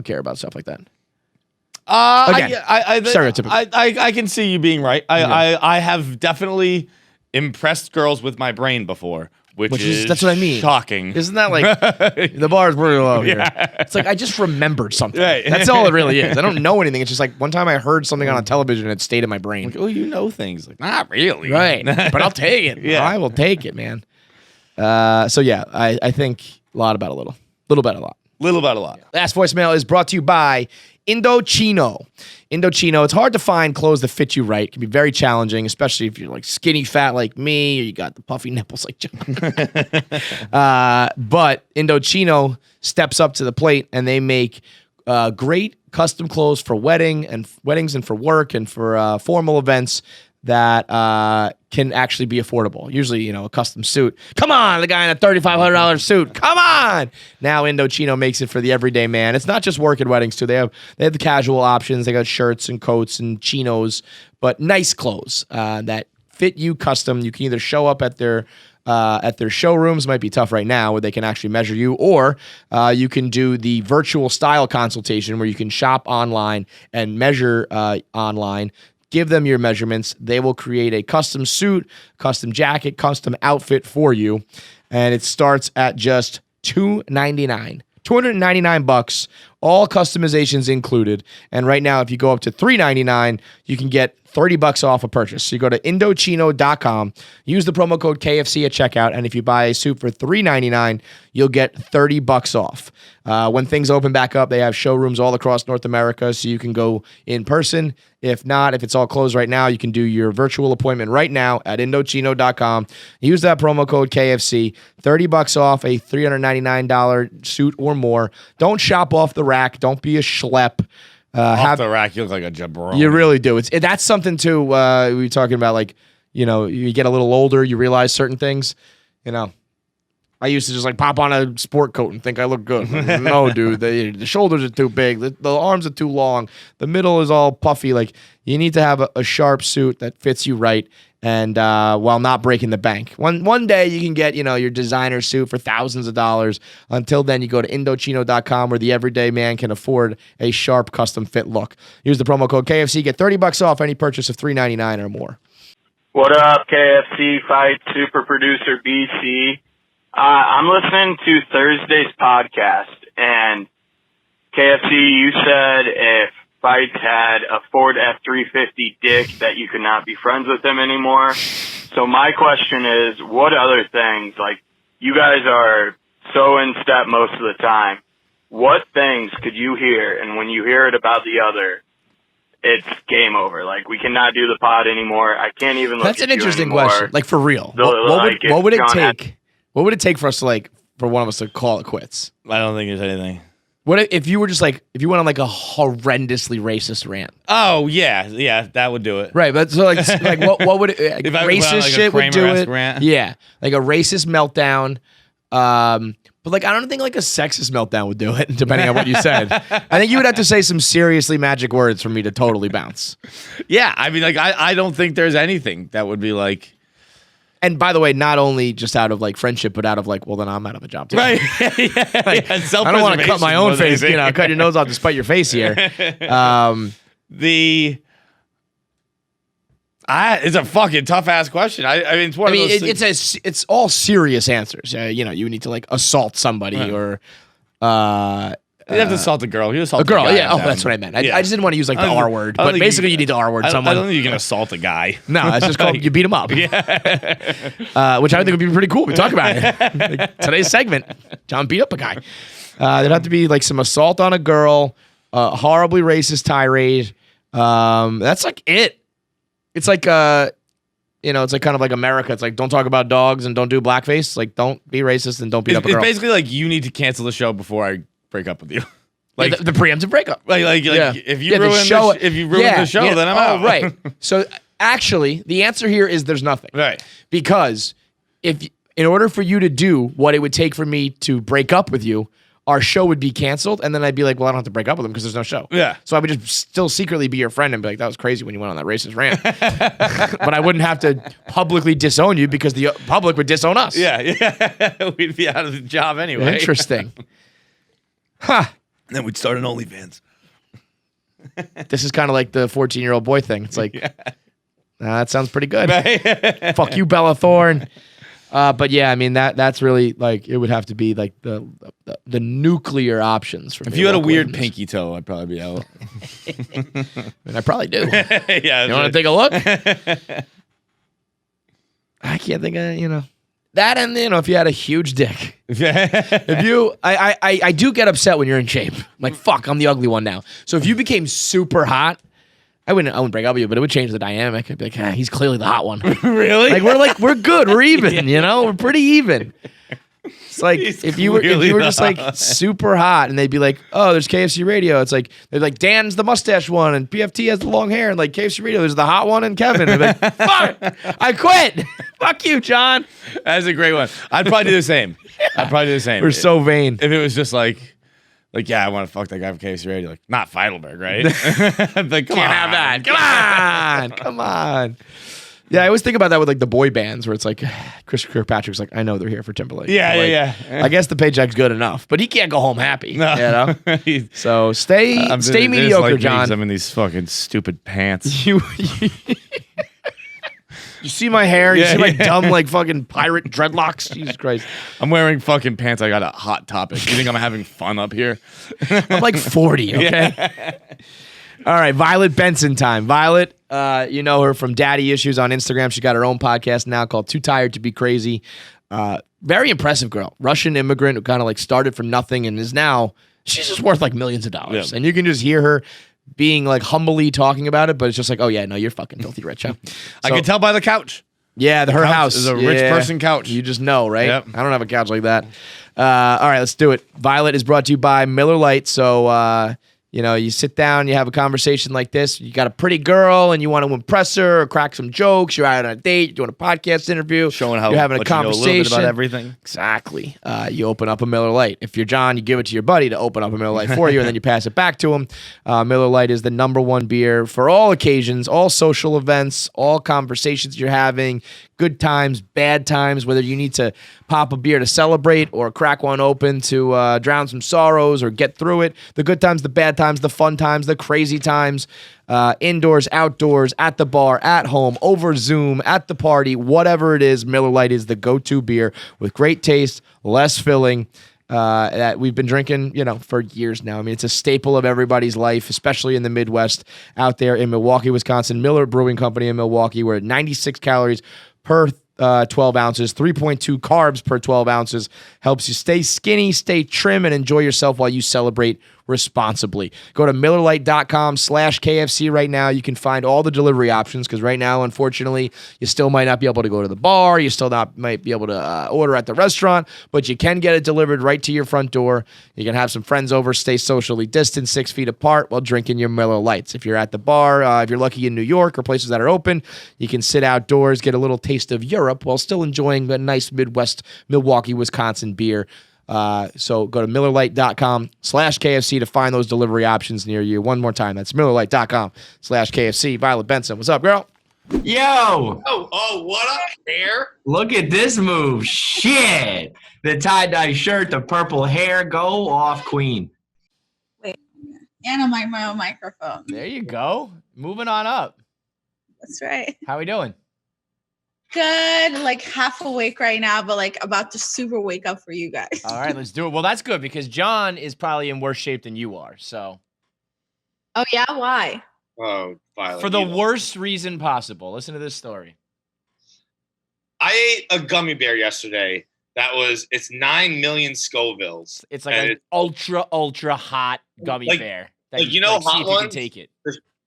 care about stuff like that. Again, Again, stereotypical. I can see you being right. I have definitely impressed girls with my brain before, which is that's what I mean. Shocking. Isn't that like the bar is pretty low here? It's like I just remembered something. Right. That's all it really is. I don't know anything. It's just like one time I heard something on a television and it stayed in my brain. Oh, you know things. Like, not really. Right. But I'll take it. Yeah. I will take it, man. So yeah, I think a lot about a little. Little about a lot. Little about a lot. Last voicemail is brought to you by Indochino. Indochino, it's hard to find clothes that fit you right. It can be very challenging, especially if you're like skinny fat like me or you got the puffy nipples like John. But Indochino steps up to the plate and they make great custom clothes for weddings and for work and for formal events that can actually be affordable. Usually, a custom suit. Come on, the guy in a $3,500 suit. Come on. Now Indochino makes it for the everyday man. It's not just work and weddings too. They have the casual options. They got shirts and coats and chinos, but nice clothes that fit you custom. You can either show up at their showrooms, might be tough right now, where they can actually measure you, or you can do the virtual style consultation where you can shop online and measure online. Give them your measurements. They will create a custom suit, custom jacket, custom outfit for you. And it starts at just $299. $299, all customizations included. And right now, if you go up to $399, you can get $30 off a purchase. So you go to Indochino.com, use the promo code KFC at checkout, and if you buy a suit for $399, you'll get $30 off. When things open back up, they have showrooms all across North America, so you can go in person. If not, if it's all closed right now, you can do your virtual appointment right now at Indochino.com. Use that promo code KFC, $30 off a $399 suit or more. Don't shop off the rack. Don't be a schlep. Off the rack, you look like a jabroni. You really do. That's something too. We were talking about, like, you get a little older, you realize certain things. I used to just like pop on a sport coat and think I look good. No, dude, the shoulders are too big, the arms are too long, the middle is all puffy. Like, you need to have a sharp suit that fits you right, and while not breaking the bank. One day you can get your designer suit for thousands of dollars. Until then, you go to Indochino.com, where the everyday man can afford a sharp custom fit look. Use the promo code KFC, get $30 off any purchase of $399 or more. What up, KFC Fight Super Producer BC? I'm listening to Thursday's podcast, and KFC, you said if Fights had a Ford F-350 dick that you could not be friends with him anymore. So my question is, what other things, like, you guys are so in step most of the time, what things could you hear, and when you hear it about the other, it's game over? Like, we cannot do the pod anymore. I can't even look That's at an you interesting anymore. question. Like, for real. So, like, What would it it's gone take? What would it take for us to for one of us to call it quits? I don't think there's anything. What if you were just if you went on like a horrendously racist rant? Oh yeah, that would do it. Right, but so what would it, If I went on, racist like, a shit would do Kramer-esque it? rant? Yeah, like a racist meltdown. But I don't think like a sexist meltdown would do it, depending on what you said. I think you would have to say some seriously magic words for me to totally bounce. Yeah, I mean, I don't think there's anything that would be like. And by the way, not only just out of friendship, but out of well, then I'm out of a job too. Right. I don't want to cut my own face. Cut your nose off to spite your face here. It's a fucking tough ass question. I mean, it's one of those things. It's all serious answers. You need to assault somebody or You have to assault a girl. You assault A girl, guy yeah. Oh, down. that's what I meant. I Yeah. just didn't want to use like I the don't R think- word, I don't but think basically you- you need to R word I someone. don't think you can assault a guy. No, it's just called you beat him up. Yeah. Which I think would be pretty cool. We talk about it. Like, today's segment, John beat up a guy. There'd have to be like some assault on a girl, horribly racist tirade. That's like it. It's like it's like kind of like America. It's like don't talk about dogs and don't do blackface. Like don't be racist and don't beat up a It's girl. basically like you need to cancel the show before I break up with you. Like the preemptive breakup. If you Yeah, ruin show if you ruin the show, then I'm out. Right. So actually, the answer here is there's nothing. Right. Because in order for you to do what it would take for me to break up with you, our show would be canceled, and then I'd be like, well, I don't have to break up with him because there's no show. Yeah. So I would just still secretly be your friend and be like, that was crazy when you went on that racist rant. But I wouldn't have to publicly disown you because the public would disown us. Yeah. We'd be out of the job anyway. Interesting. Huh. And then we'd start an OnlyFans. This is kind of like the 14-year-old boy thing. It's like, that sounds pretty good. Fuck you, Bella Thorne. But yeah, I mean that's really like it would have to be like the nuclear options for me. If you had a to walk away weird from this. pinky toe, I'd probably be out. And I probably do. Yeah. You want to take a look? I can't think of that, and if you had a huge dick. If you, I do get upset when you're in shape. I'm like, fuck, I'm the ugly one now. So if you became super hot, I wouldn't break up with you, but it would change the dynamic. I'd be like, he's clearly the hot one. Really? We're good. We're even. We're pretty even. It's like He's if you were clearly just like super hot, and they'd be like, oh, there's KFC Radio. It's like they're like Dan's the mustache one, and PFT has the long hair, and like KFC Radio, there's the hot one, and Kevin. I'd be like, fuck, I quit. Fuck you, John. That's a great one. I'd probably do the same. We're so vain. If it was just like, yeah, I want to fuck that guy from KFC Radio. Like, not Feidelberg, right? Like, come Can't have that. Come on. Yeah, I always think about that with like the boy bands where it's like Chris Kirkpatrick's like, I know they're here for Timberlake. Yeah, Like, yeah. I guess the paycheck's good enough, but he can't go home happy. No. So stay mediocre, like John. I'm in these fucking stupid pants. You see my hair? You see my dumb like fucking pirate dreadlocks? Jesus Christ. I'm wearing fucking pants. I got a hot topic. You think I'm having fun up here? I'm like 40, okay? All right, Violet Benson time. Violet, you know her from Daddy Issues on Instagram. She got her own podcast now called Too Tired to Be Crazy. Very impressive girl. Russian immigrant who kind of like started from nothing and is now, she's just worth like millions of dollars. Yeah. And you can just hear her being like humbly talking about it, but it's just like, oh yeah, no, you're fucking filthy rich, huh? I So- can tell by the couch. Yeah, her Couch house is a rich person couch. You just know, right? Yep. I don't have a couch like that. All right, let's do it. Violet is brought to you by Miller Lite. So, you sit down, you have a conversation like this. You got a pretty girl and you want to impress her or crack some jokes. You're out on a date, you're doing a podcast interview. Showing how you're having a much you know conversation. a little bit about everything. Exactly. You open up a Miller Lite. If you're John, you give it to your buddy to open up a Miller Lite for you, and then you pass it back to him. Miller Lite is the #1 beer for all occasions, all social events, all conversations you're having, good times, bad times, whether you need to pop a beer to celebrate or crack one open to drown some sorrows or get through it. The good times, the bad times, the fun times, the crazy times. Indoors, outdoors, at the bar, at home, over Zoom, at the party, whatever it is, Miller Lite is the go-to beer with great taste, less filling, that we've been drinking, for years now. I mean, it's a staple of everybody's life, especially in the Midwest out there in Milwaukee, Wisconsin. Miller Brewing Company in Milwaukee. We're at 96 calories per 12 ounces, 3.2 carbs per 12 ounces. Helps you stay skinny, stay trim, and enjoy yourself while you celebrate responsibly. Go to MillerLite.com/KFC right now. You can find all the delivery options because right now, unfortunately, you still might not be able to go to the bar. You still might be able to order at the restaurant, but you can get it delivered right to your front door. You can have some friends over, stay socially distanced, 6 feet apart while drinking your Miller Lights. If you're at the bar, if you're lucky in New York or places that are open, you can sit outdoors, get a little taste of Europe while still enjoying a nice Midwest Milwaukee, Wisconsin beer. So go to MillerLite.com/KFC to find those delivery options near you. One more time, that's MillerLite.com/KFC. Violet Benson, what's up, girl? Yo, Oh, what up, hair? look at this move. Shit. The tie-dye shirt, the purple hair, go off, queen. And I'm like my own microphone. There you go. Moving on up. That's right. How we doing? Good. Like half awake right now, but like about to super wake up for you guys. All right, let's do it. Well, that's good because John is probably in worse shape than you are. So Oh yeah, why? Oh, Violet. for the worst reason possible. Listen to this story. I ate a gummy bear yesterday. It's 9 million Scovilles. It's like an ultra hot gummy Like- bear. like, you know, see Hot if you can Ones? take it.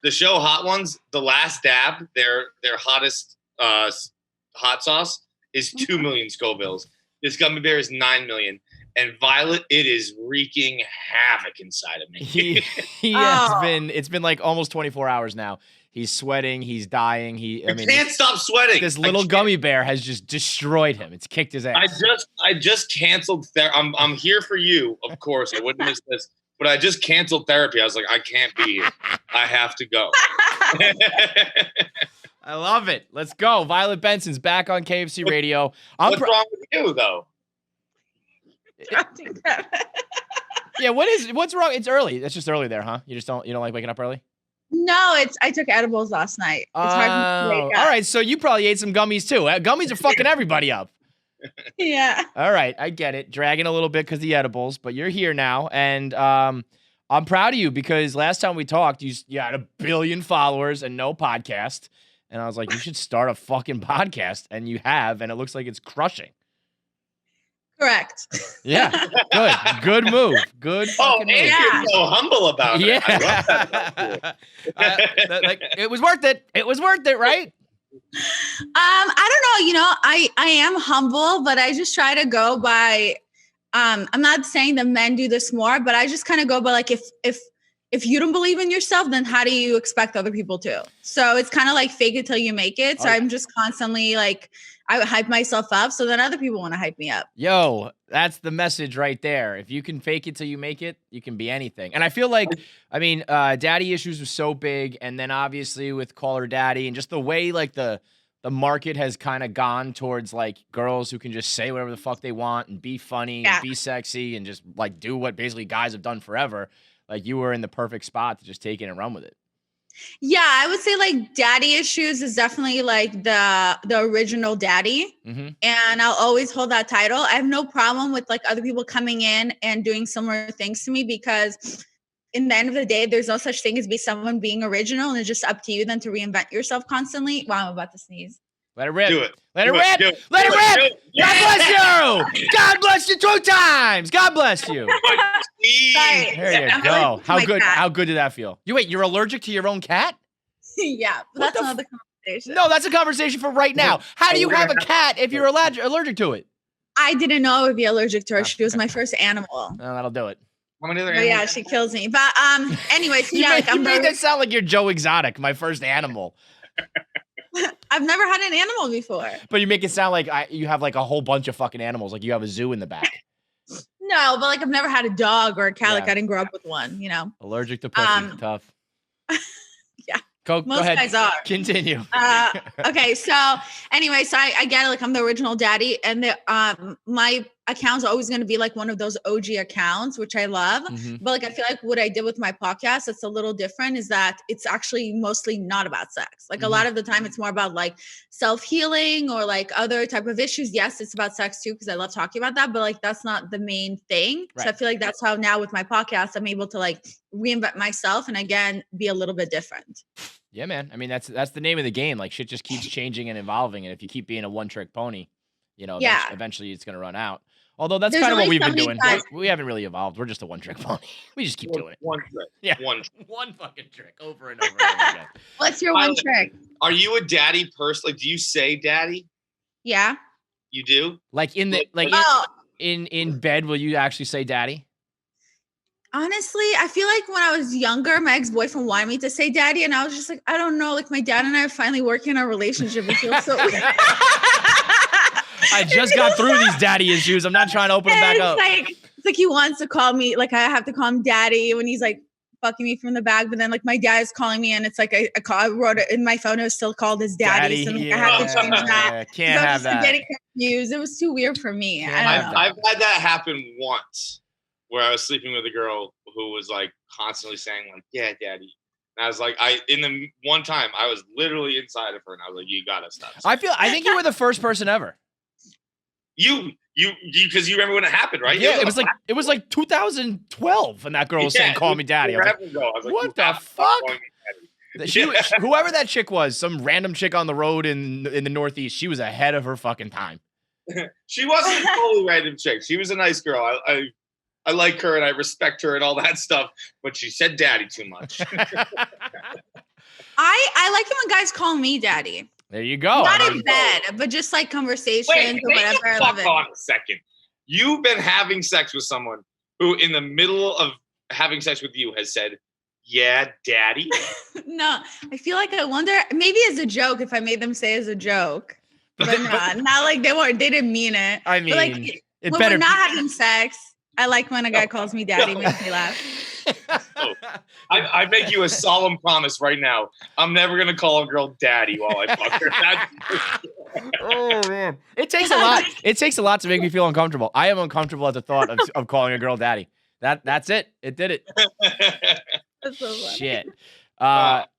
The show Hot Ones, the last dab, their hottest hot sauce is 2 million Scovilles. This gummy bear is 9 million. And Violet, it is wreaking havoc inside of me. He it's been like almost 24 hours now. He's sweating, he's dying. I can't stop sweating. This little gummy bear has just destroyed him. It's kicked his ass. I just canceled I'm here for you, of course. I wouldn't miss this. But I just canceled therapy. I was like, I can't be here. I have to go. I love it. Let's go. Violet Benson's back on KFC Radio. What's wrong with you, though? Yeah, what's wrong? It's early. It's just early there, huh? You don't like waking up early? No, I took edibles last night. It's hard for me to wake up. All right, so you probably ate some gummies too. Gummies are fucking everybody up. Yeah. All right, I get it. Dragging a little bit because the edibles, but you're here now, and I'm proud of you because last time we talked, you had 1 billion followers and no podcast, and I was like, you should start a fucking podcast, and you have, and it looks like it's crushing. Correct. Yeah, good move. Good fucking move. You're so humble about it. Yeah. I love that. It was worth it. It was worth it, right? I don't know, I am humble, but I just try to go by I'm not saying that men do this more, but I just kind of go by like if you don't believe in yourself, then how do you expect other people to? So it's kind of like fake it till you make it. So I'm just constantly like I hype myself up so then other people want to hype me up. Yo, that's the message right there. If you can fake it till you make it, you can be anything. And I feel like, daddy issues was so big. And then obviously with Call Her Daddy and just the way like the market has kind of gone towards like girls who can just say whatever the fuck they want and be funny and be sexy and just like do what basically guys have done forever. Like you were in the perfect spot to just take it and run with it. Yeah, I would say like daddy issues is definitely like the original daddy. Mm-hmm. And I'll always hold that title. I have no problem with like other people coming in and doing similar things to me because in the end of the day, there's no such thing as someone being original and it's just up to you then to reinvent yourself constantly. Wow, I'm about to sneeze. Let it rip. Do it. Let it rip. Let it rip. God bless you. God bless you 2 times. God bless you. Sorry. There you go. How good did that feel? You're allergic to your own cat? Yeah, but that's another conversation. No, that's a conversation for right now. How do you have a cat if you're allergic to it? I didn't know I would be allergic to her. She was my first animal. That'll do it. How many other But yeah, she kills me. But anyways, You yeah, made, like, you made that sound like you're Joe Exotic, my first animal. I've never had an animal before. But you make it sound like you have like a whole bunch of fucking animals, like you have a zoo in the back. No, but like I've never had a dog or a cat. Yeah. Like I didn't grow up with one, Allergic to pussy, tough. Yeah. Go Most ahead. guys are. Continue. Okay, so anyway, so I get it. Like I'm the original daddy, and my account's always going to be like one of those OG accounts, which I love. Mhm. But like I feel like what I did with my podcast that's a little different is that it's actually mostly not about sex. Like a lot of the time, it's more about like self-healing or like other type of issues. Yes, it's about sex too because I love talking about that, but like that's not the main thing. Right. So I feel like that's how now with my podcast I'm able to like reinvent myself and again be a little bit different. Yeah, man. I mean, that's the name of the game. Like shit just keeps changing and evolving, and if you keep being a one-trick pony, eventually it's gonna run out. Although that's There's kind of what only we've so been many doing. times- We haven't really evolved. We're just a one-trick pony. We just keep doing it. One trick. Yeah. One fucking trick over and over and over again. What's your one trick? Are you a daddy person? Like, do you say daddy? Yeah. You do? Like in the Oh. in bed, will you actually say daddy? Honestly, I feel like when I was younger, my ex-boyfriend wanted me to say daddy, and I was just like, I don't know. Like my dad and I are finally working our relationship. It feels so weird. I just got through these daddy issues. I'm not trying to open them back up. It's like he wants to call me, like I have to call him daddy when he's like fucking me from the back. But then like my dad is calling me, and it's like I wrote it in my phone. It was still called his daddy. So like, I have to change that. Can't So I have was just, like, that. getting confused. It was too weird for me. I don't know. I've had that happen once where I was sleeping with a girl who was like constantly saying like, yeah, daddy. And I was like, in the one time, I was literally inside of her, and I was like, you gotta stop. I think you were the first person ever. You, because you remember when it happened, right? Yeah, it was like 2012, and that girl was saying, "Call me daddy." I was like, what the fuck? Whoever that chick was, some random chick on the road in the Northeast, she was ahead of her fucking time. She wasn't a totally random chick. She was a nice girl. I like her and I respect her and all that stuff, but she said daddy too much. I like it when guys call me daddy. There you go. Not in bed, but just like conversations or whatever. I love it. On a second. You've been having sex with someone who, in the middle of having sex with you, has said, "Yeah, daddy." No, I feel like I wonder, maybe as a joke, if I made them say as a joke, but not like they didn't mean it. I mean, but like when we're not having sex, I like when a guy calls me daddy, makes me laugh. I make you a solemn promise right now. I'm never gonna call a girl daddy while I fuck her. Oh man, it takes a lot. It takes a lot to make me feel uncomfortable. I am uncomfortable at the thought of calling a girl daddy. That's it. It did it. That's so funny. Shit.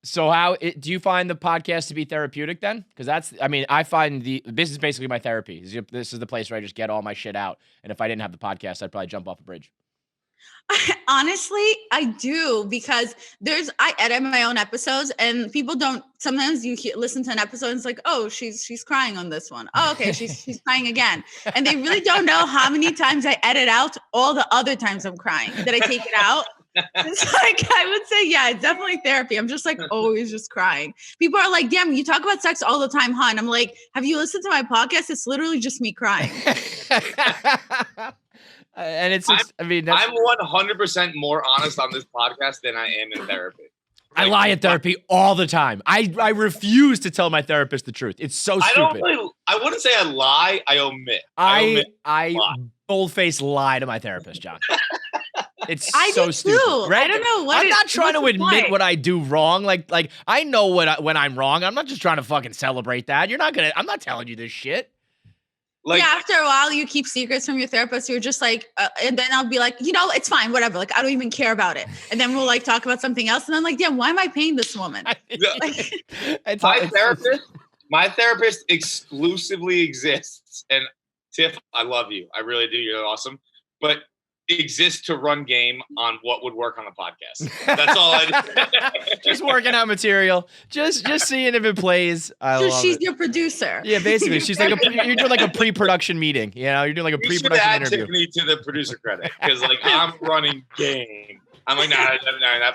So do you find the podcast to be therapeutic then? Because I find this is basically my therapy. This is the place where I just get all my shit out. And if I didn't have the podcast, I'd probably jump off a bridge. Honestly, I do, because I edit my own episodes, and people don't. Sometimes you listen to an episode and it's like, oh, she's crying on this one. Oh, okay, she's crying again, and they really don't know how many times I edit out all the other times I'm crying. That I take it out. It's like, I would say, yeah, it's definitely therapy. I'm just like always just crying. People are like, damn, you talk about sex all the time, huh? And I'm like, have you listened to my podcast? It's literally just me crying. And I'm 100% more honest on this podcast than I am in therapy. I lie in therapy all the time. I refuse to tell my therapist the truth. It's so stupid. I wouldn't say I lie. I omit. I bold-faced lie to my therapist, John. It's I so do stupid, too. right? I don't know what I'm not trying to admit what I do wrong. Like I know when I'm wrong. I'm not just trying to fucking celebrate that. I'm not telling you this shit. Like, yeah, after a while, you keep secrets from your therapist. You're just like, and then I'll be like, it's fine, whatever. Like, I don't even care about it. And then we'll like talk about something else. And I'm like, damn, why am I paying this woman? My therapist exclusively exists. And Tiff, I love you. I really do. You're awesome. But exists to run game on what would work on a podcast. That's all I do. Just working out material. Just seeing if it plays. She's your producer. Yeah, basically. She's like you're doing like a pre-production meeting. You're doing like a pre-production interview. Tiffany to the producer credit, because like I'm running game. I'm like, nah,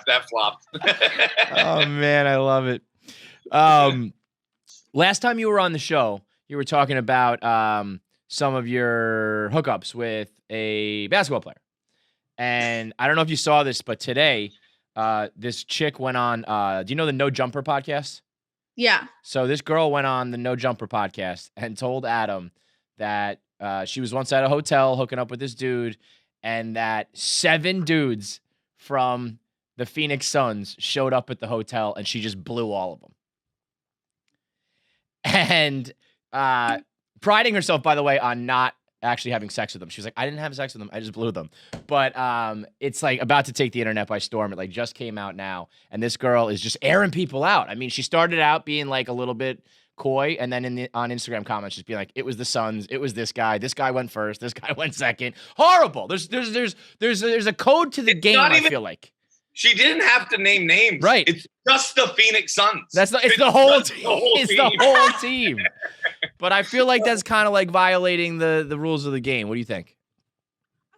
that flopped. Oh man, I love it. Last time you were on the show, you were talking about some of your hookups with a basketball player. And I don't know if you saw this, but today, this chick went on, do you know the No Jumper podcast? Yeah. So this girl went on the No Jumper podcast and told Adam that she was once at a hotel hooking up with this dude, and that 7 dudes from the Phoenix Suns showed up at the hotel, and she just blew all of them. And priding herself, by the way, on not actually having sex with them. She was like, I didn't have sex with them. I just blew them. But it's like about to take the internet by storm. It like just came out now. And this girl is just airing people out. I mean, she started out being like a little bit coy. And then on Instagram comments, just being like, it was the Suns. It was this guy. This guy went first. This guy went second. Horrible. There's a code to the game, I feel like. She didn't have to name names. Right. It's just the Phoenix Suns. It's the whole team. It's the whole team. But I feel like that's kind of like violating the rules of the game. What do you think?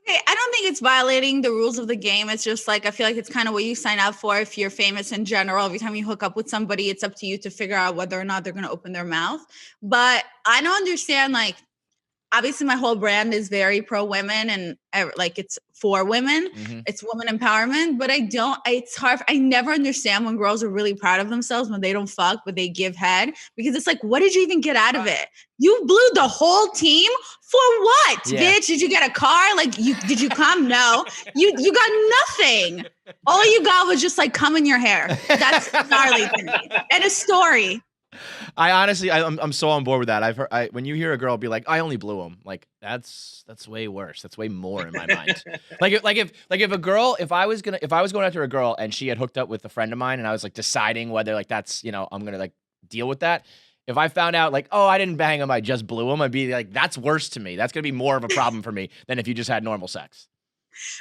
Okay, I don't think it's violating the rules of the game. It's just like, I feel like it's kind of what you sign up for if you're famous in general. Every time you hook up with somebody, it's up to you to figure out whether or not they're going to open their mouth. But I don't understand, like, obviously my whole brand is very pro women and like it's for women. Mm-hmm. It's women empowerment, but it's hard. I never understand when girls are really proud of themselves when they don't fuck, but they give head, because it's like, what did you even get out of it? You blew the whole team for what, bitch? Did you get a car? Like did you come? No, you got nothing. All you got was just like cum in your hair. That's gnarly to me. And a story. I honestly, I'm so on board with that. I've heard when you hear a girl be like, "I only blew him," like that's way worse. That's way more in my mind. If I was going after a girl and she had hooked up with a friend of mine and I was like deciding whether like that's I'm gonna like deal with that. If I found out like, oh, I didn't bang him, I just blew him, I'd be like, that's worse to me. That's gonna be more of a problem for me than if you just had normal sex.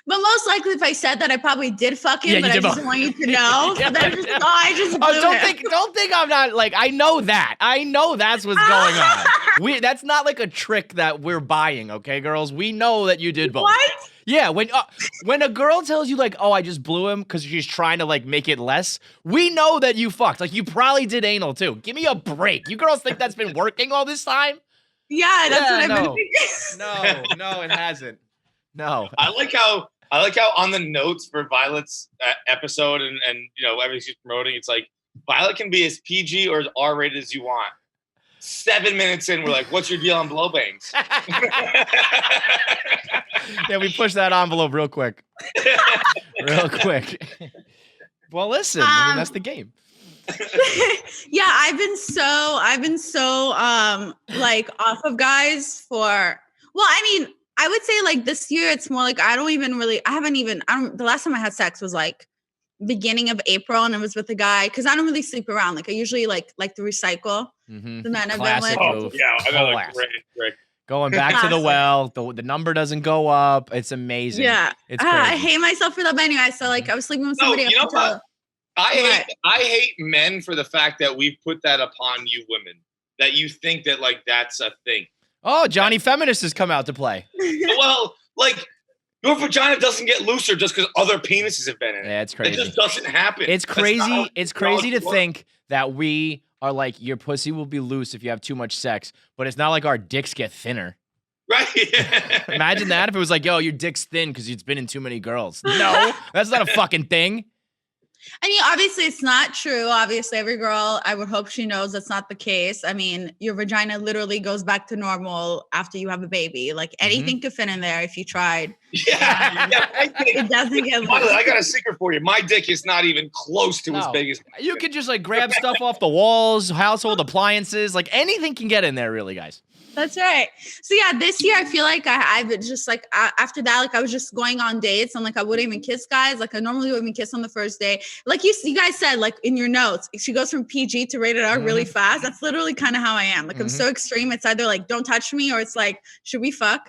But most likely, if I said that, I probably did fuck him, Yeah, but I just want you to know. Yeah. That I just blew him. Don't think I'm not like I know that. I know that's what's going on. That's not like a trick that we're buying, okay, girls? We know that you did both. What? Yeah, when a girl tells you like, "Oh, I just blew him" because she's trying to like make it less, we know that you fucked. Like you probably did anal too. Give me a break. You girls think that's been working all this time? Yeah, that's what I've been thinking. No, it hasn't. No. I like how on the notes for Violet's episode and everything she's promoting, it's like Violet can be as PG or as R-rated as you want. 7 minutes in, we're like, "What's your deal on blow bangs?" Yeah, we pushed that envelope real quick. Well, listen, that's the game. Yeah, I've been so like off of guys for. Well, I mean, I would say like this year it's more like the last time I had sex was like beginning of April and it was with a guy because I don't really sleep around. Like I usually like to recycle the men I've been with. Move. Yeah, I know, like, great. Going back to the well, the number doesn't go up. It's amazing. Yeah, it's crazy. I hate myself for that. But anyway, so like I was sleeping with somebody. No, you know what? I hate men for the fact that we put that upon you women. That you think that like that's a thing. Oh, Johnny Feminist has come out to play. Well, like your vagina doesn't get looser just because other penises have been in it. Yeah, it's crazy. It just doesn't happen. It's crazy. It's crazy to think that we are like your pussy will be loose if you have too much sex, but it's not like our dicks get thinner. Right. Imagine that if it was like, yo, your dick's thin because it's been in too many girls. No, that's not a fucking thing. I mean, obviously it's not true. Obviously, every girl, I would hope she knows that's not the case. I mean, your vagina literally goes back to normal after you have a baby. Like anything could fit in there if you tried. Yeah. It doesn't get loose. I got a secret for you. My dick is not even close to as big as you can just like grab stuff off the walls, household appliances, like anything can get in there, really, guys. That's right. So yeah, this year I feel like I've just like after that, like I was just going on dates and like I wouldn't even kiss guys. Like I normally wouldn't even kiss on the first day. Like you guys said, like in your notes, she goes from PG to rated R really fast. That's literally kind of how I am. Like I'm so extreme. It's either like don't touch me or it's like should we fuck?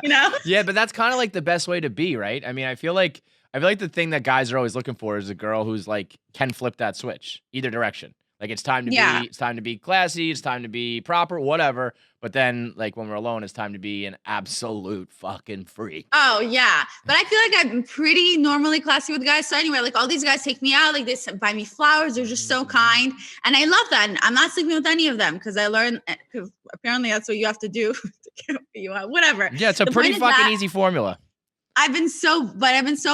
You know? Yeah, but that's kind of like the best way to be, right? I mean, I feel like the thing that guys are always looking for is a girl who's like can flip that switch either direction. Like it's time to be classy, it's time to be proper, whatever. But then like when we're alone, it's time to be an absolute fucking freak. Oh yeah. But I feel like I'm pretty normally classy with guys. So anyway, like all these guys take me out, like they buy me flowers, they're just so kind. And I love that. And I'm not sleeping with any of them because I learned because apparently that's what you have to do to get you out. Whatever. Yeah, it's a pretty fucking easy formula. I've been so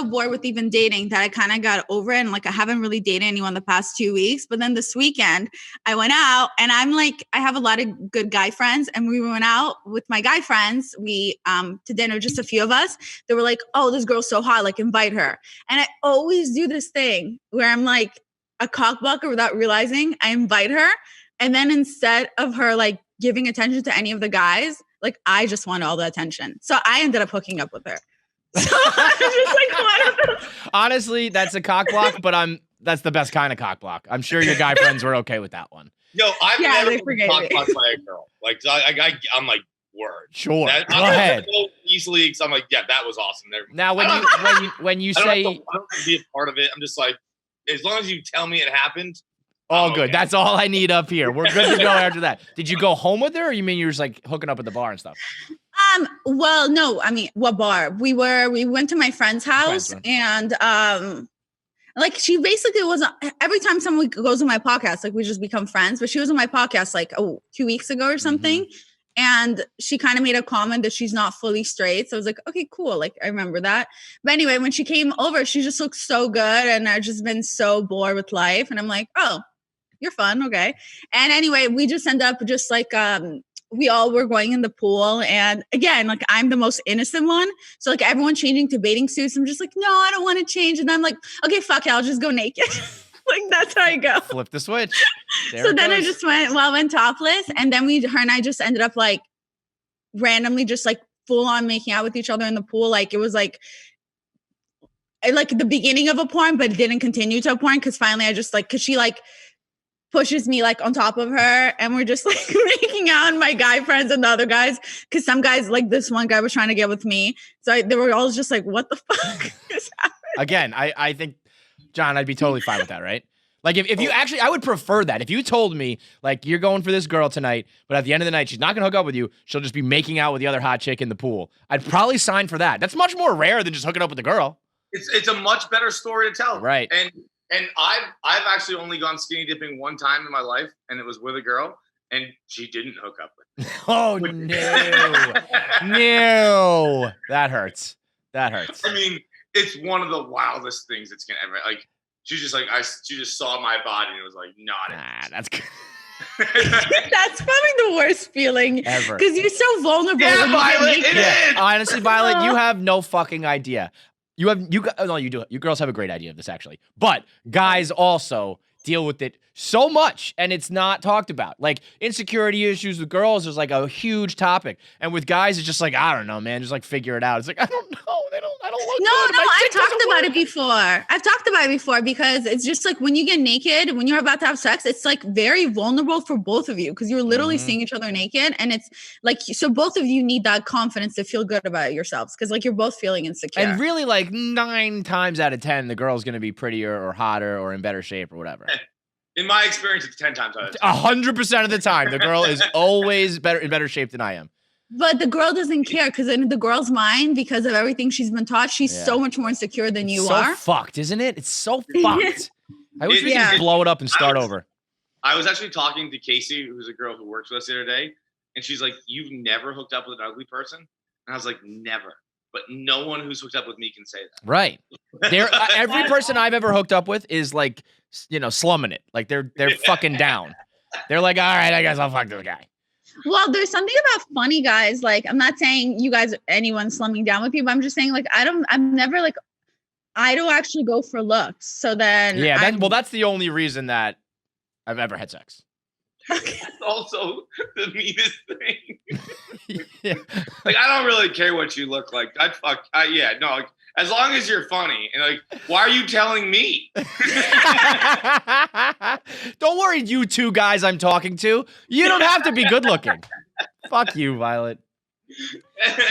bored with even dating that I kind of got over it. And like, I haven't really dated anyone the past 2 weeks, but then this weekend I went out and I'm like, I have a lot of good guy friends and we went out with my guy friends. We, to dinner, just a few of us. They were like, oh, this girl's so hot, like invite her. And I always do this thing where I'm like a cockblocker without realizing I invite her. And then instead of her like giving attention to any of the guys, like I just want all the attention. So I ended up hooking up with her. So I was just like, what? Honestly, that's a cock block, but that's the best kind of cock block. I'm sure your guy friends were okay with that one. Yo, I've never been cock blocked by a girl. Like I'm like, word. Sure. Go ahead. So easily, because I'm like, yeah, that was awesome. Now, when you say I don't have to be a part of it, I'm just like, as long as you tell me it happened. Oh, good. Okay. That's all I need up here. We're good to go after that. Did you go home with her, or you mean you were just like hooking up at the bar and stuff? Well, no. I mean, what bar? We went to my friend's house, and like she basically was. Every time someone goes on my podcast, like we just become friends. But she was on my podcast like 2 weeks ago or something, and she kind of made a comment that she's not fully straight. So I was like, okay, cool. Like I remember that. But anyway, when she came over, she just looked so good, and I've just been so bored with life. And I'm like, oh, you're fun, okay. And anyway, we just end up just like we all were going in the pool, and again, like I'm the most innocent one. So like everyone changing to bathing suits, I'm just like, no, I don't want to change. And I'm like, okay, fuck it, I'll just go naked. Like that's how I go. Flip the switch. There So it then I goes. just went topless, and then her and I just ended up like randomly just like full on making out with each other in the pool. Like it was like the beginning of a porn, but it didn't continue to a porn because finally I just like because she like pushes me like on top of her, and we're just like making out, and my guy friends and the other guys, because some guys like this one guy was trying to get with me, so they were all just like, "What the fuck is happening?" Again, I think, John, I'd be totally fine with that, right? Like if you actually, I would prefer that. If you told me like you're going for this girl tonight, but at the end of the night she's not gonna hook up with you, she'll just be making out with the other hot chick in the pool, I'd probably sign for that. That's much more rare than just hooking up with the girl. It's a much better story to tell. Right. And I've actually only gone skinny dipping one time in my life, and it was with a girl, and she didn't hook up with me. Oh no. No. That hurts. That hurts. I mean, it's one of the wildest things that's gonna ever like. She just like she just saw my body and it was like, not that's good. That's probably the worst feeling Ever. because you're so vulnerable. Yeah, when you get Violet, naked. it is. Honestly, Violet, you have no fucking idea. No, you do. You girls have a great idea of this, actually. But guys also deal with it so much, and it's not talked about. Like insecurity issues with girls is like a huge topic, and with guys, it's just like I don't know, man. Just like figure it out. It's like I don't know. I don't look. No, good. My I've dick talked doesn't about work. it before. I've talked about it before because it's just like when you get naked, when you're about to have sex, it's like very vulnerable for both of you because you're literally seeing each other naked, and it's like so both of you need that confidence to feel good about yourselves because like you're both feeling insecure. And really, like 9 times out of 10, the girl's gonna be prettier or hotter or in better shape or whatever. In my experience, it's 10 times out of 10. 100% of the time, the girl is always in better shape than I am. But the girl doesn't care because in the girl's mind, because of everything she's been taught, she's so much more insecure than you so are. Fucked, isn't it? It's so fucked. I wish we could Yeah. just blow it up and start over. I was actually talking to Casey, who's a girl who works with us the other day, and she's like, "You've never hooked up with an ugly person?" And I was like, "Never." But no one who's hooked up with me can say that. Right. Every person I've ever hooked up with is like, slumming it. Like they're fucking down. They're like, all right, I guess I'll fuck this guy. Well, there's something about funny guys. Like, I'm not saying you guys, anyone slumming down with you, but I'm just saying, like, I don't actually go for looks. So then, Yeah. That's the only reason that I've ever had sex. That's also the meanest thing. Yeah. Like, I don't really care what you look like. Like, as long as you're funny. And like, why are you telling me? Don't worry, you two guys I'm talking to. You don't have to be good looking. Fuck you, Violet.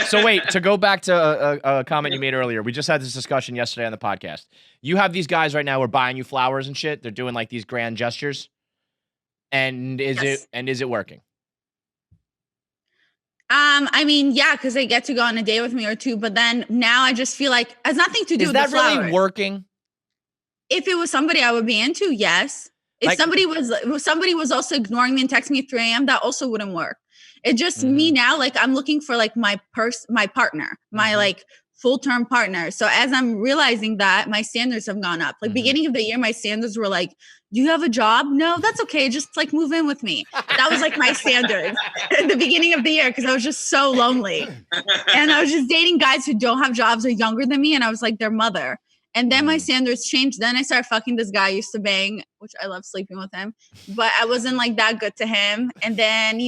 So wait, to go back to a comment you made earlier, we just had this discussion yesterday on the podcast. You have these guys right now who are buying you flowers and shit. They're doing like these grand gestures. And is it working? I mean, yeah, because they get to go on a date with me or two, but then now I just feel like it has nothing to do Is with that the flowers. really working? If it was somebody I would be into, yes. If Like- somebody was also ignoring me and texting me at 3 a.m., that also wouldn't work. It just me now, like I'm looking for like my partner, my like full-term partner. So as I'm realizing that, my standards have gone up. Like beginning of the year, my standards were like, do you have a job? No, that's okay. Just like move in with me. That was like my standard at the beginning of the year because I was just so lonely. And I was just dating guys who don't have jobs or younger than me. And I was like their mother. And then my standards changed. Then I started fucking this guy I used to bang, which I love sleeping with him. But I wasn't like that good to him. And then,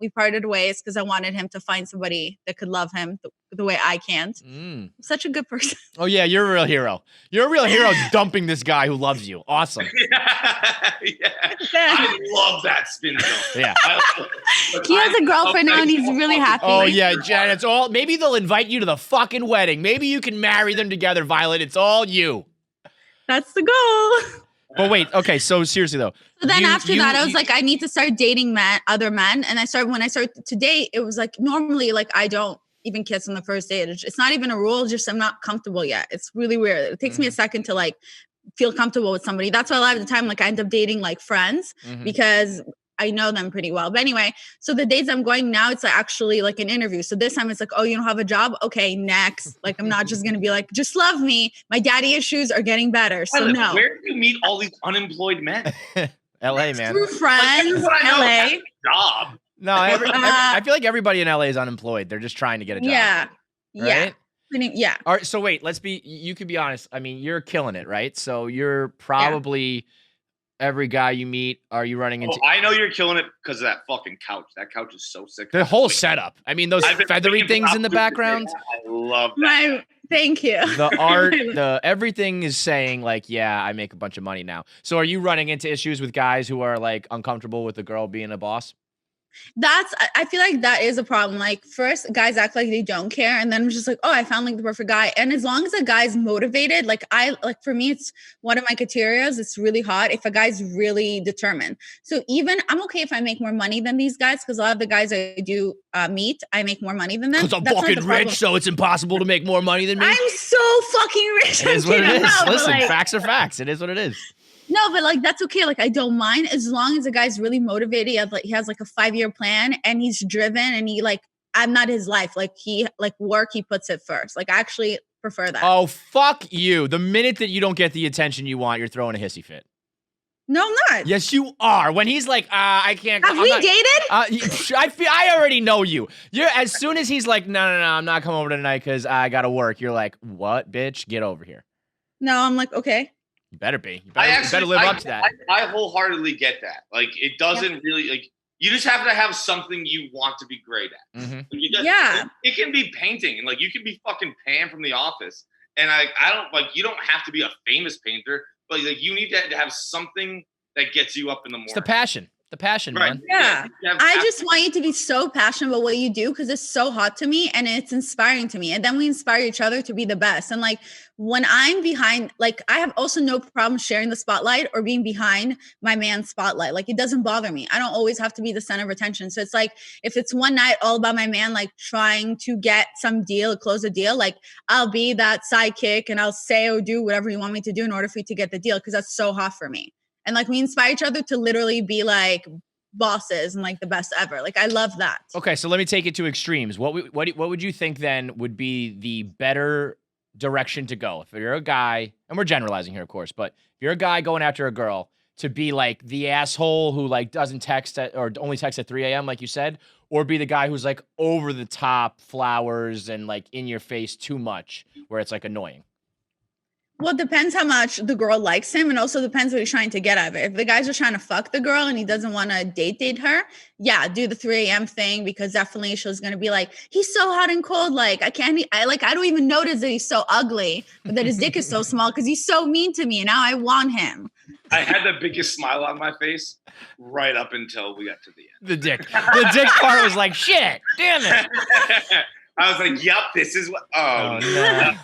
we parted ways because I wanted him to find somebody that could love him the way I can't. I'm such a good person. Oh, yeah, you're a real hero. You're a real hero dumping this guy who loves you. Awesome. I love that spin zone. Yeah. He has a girlfriend now and he's really happy. Oh, yeah, Jen, it's all. Maybe they'll invite you to the fucking wedding. Maybe you can marry them together, Violet. It's all you. That's the goal. But wait, okay, so seriously, though. So then after that, I was like, I need to start dating other men. And when I started to date, it was like normally like I don't even kiss on the first date. It's not even a rule, just I'm not comfortable yet. It's really weird. It takes me a second to like feel comfortable with somebody. That's why a lot of the time, like I end up dating like friends because I know them pretty well. But anyway, so the dates I'm going now, it's like actually like an interview. So this time it's like, oh, you don't have a job? Okay, next. Like I'm not just going to be like, just love me. My daddy issues are getting better. So no. Where do you meet all these unemployed men? LA, man. Through friends, LA. Job. No, I feel like everybody in LA is unemployed. They're just trying to get a job. Yeah. Right? Yeah. All right, so wait, you could be honest. I mean, you're killing it, right? So you're probably every guy you meet, are you running into I know you're killing it because of that fucking couch. That couch is so sick. the whole setup? I mean, those I've been feathery thinking things about in the doing that. background. I love that. Thank you. The art, the everything is saying like, yeah, I make a bunch of money now. So are you running into issues with guys who are like uncomfortable with the girl being a boss? I feel like that is a problem. Like first guys act like they don't care. And then I'm just like, oh, I found like the perfect guy. And as long as a guy's motivated, like for me, it's one of my criteria. It's really hot if a guy's really determined. So even I'm okay if I make more money than these guys. Cause a lot of the guys I do meet, I make more money than them. Cause I'm fucking rich. So it's impossible to make more money than me. I'm so fucking rich. It is what it is. Listen, facts are facts. It is what it is. No, but like that's okay. Like I don't mind as long as the guy's really motivated. He has like a 5-year plan and he's driven and I'm not his life. Like he work, he puts it first. Like I actually prefer that. Oh, fuck you. The minute that you don't get the attention you want, you're throwing a hissy fit. No, I'm not. Yes, you are. When he's like, I can't. Have we dated? I already know you. You're as soon as he's like, no, I'm not coming over tonight because I gotta work. You're like, what, bitch? Get over here. No, I'm like, okay. You better be. You better live up to that. I wholeheartedly get that. Like, it doesn't really, like, you just have to have something you want to be great at. Mm-hmm. Like, it can be painting. And, like, you can be fucking Pam from The Office. And I don't, like, you don't have to be a famous painter. But, like, you need to have something that gets you up in the morning. It's the passion. The passion, right. man. Yeah. I just want you to be so passionate about what you do because it's so hot to me and it's inspiring to me. And then we inspire each other to be the best. And like when I'm behind, like I have also no problem sharing the spotlight or being behind my man's spotlight. Like it doesn't bother me. I don't always have to be the center of attention. So it's like if it's one night all about my man, like trying to get some deal, close a deal, like I'll be that sidekick and I'll say or do whatever you want me to do in order for you to get the deal because that's so hot for me. And like we inspire each other to literally be like bosses and like the best ever. Like I love that. Okay, so let me take it to extremes. What would you think then would be the better direction to go? If you're a guy, and we're generalizing here, of course, but if you're a guy going after a girl, to be like the asshole who like doesn't text or only texts at 3 a.m. like you said, or be the guy who's like over the top flowers and like in your face too much, where it's like annoying. Well, it depends how much the girl likes him and also depends what he's trying to get out of it. If the guy's just trying to fuck the girl and he doesn't want to date her, yeah, do the 3 a.m. thing because definitely she's going to be like, he's so hot and cold. Like, I don't even notice that he's so ugly, but that his dick is so small because he's so mean to me. And now I want him. I had the biggest smile on my face right up until we got to the end. The dick. The dick part was like, shit, damn it. I was like, "Yep, this is what." Oh no!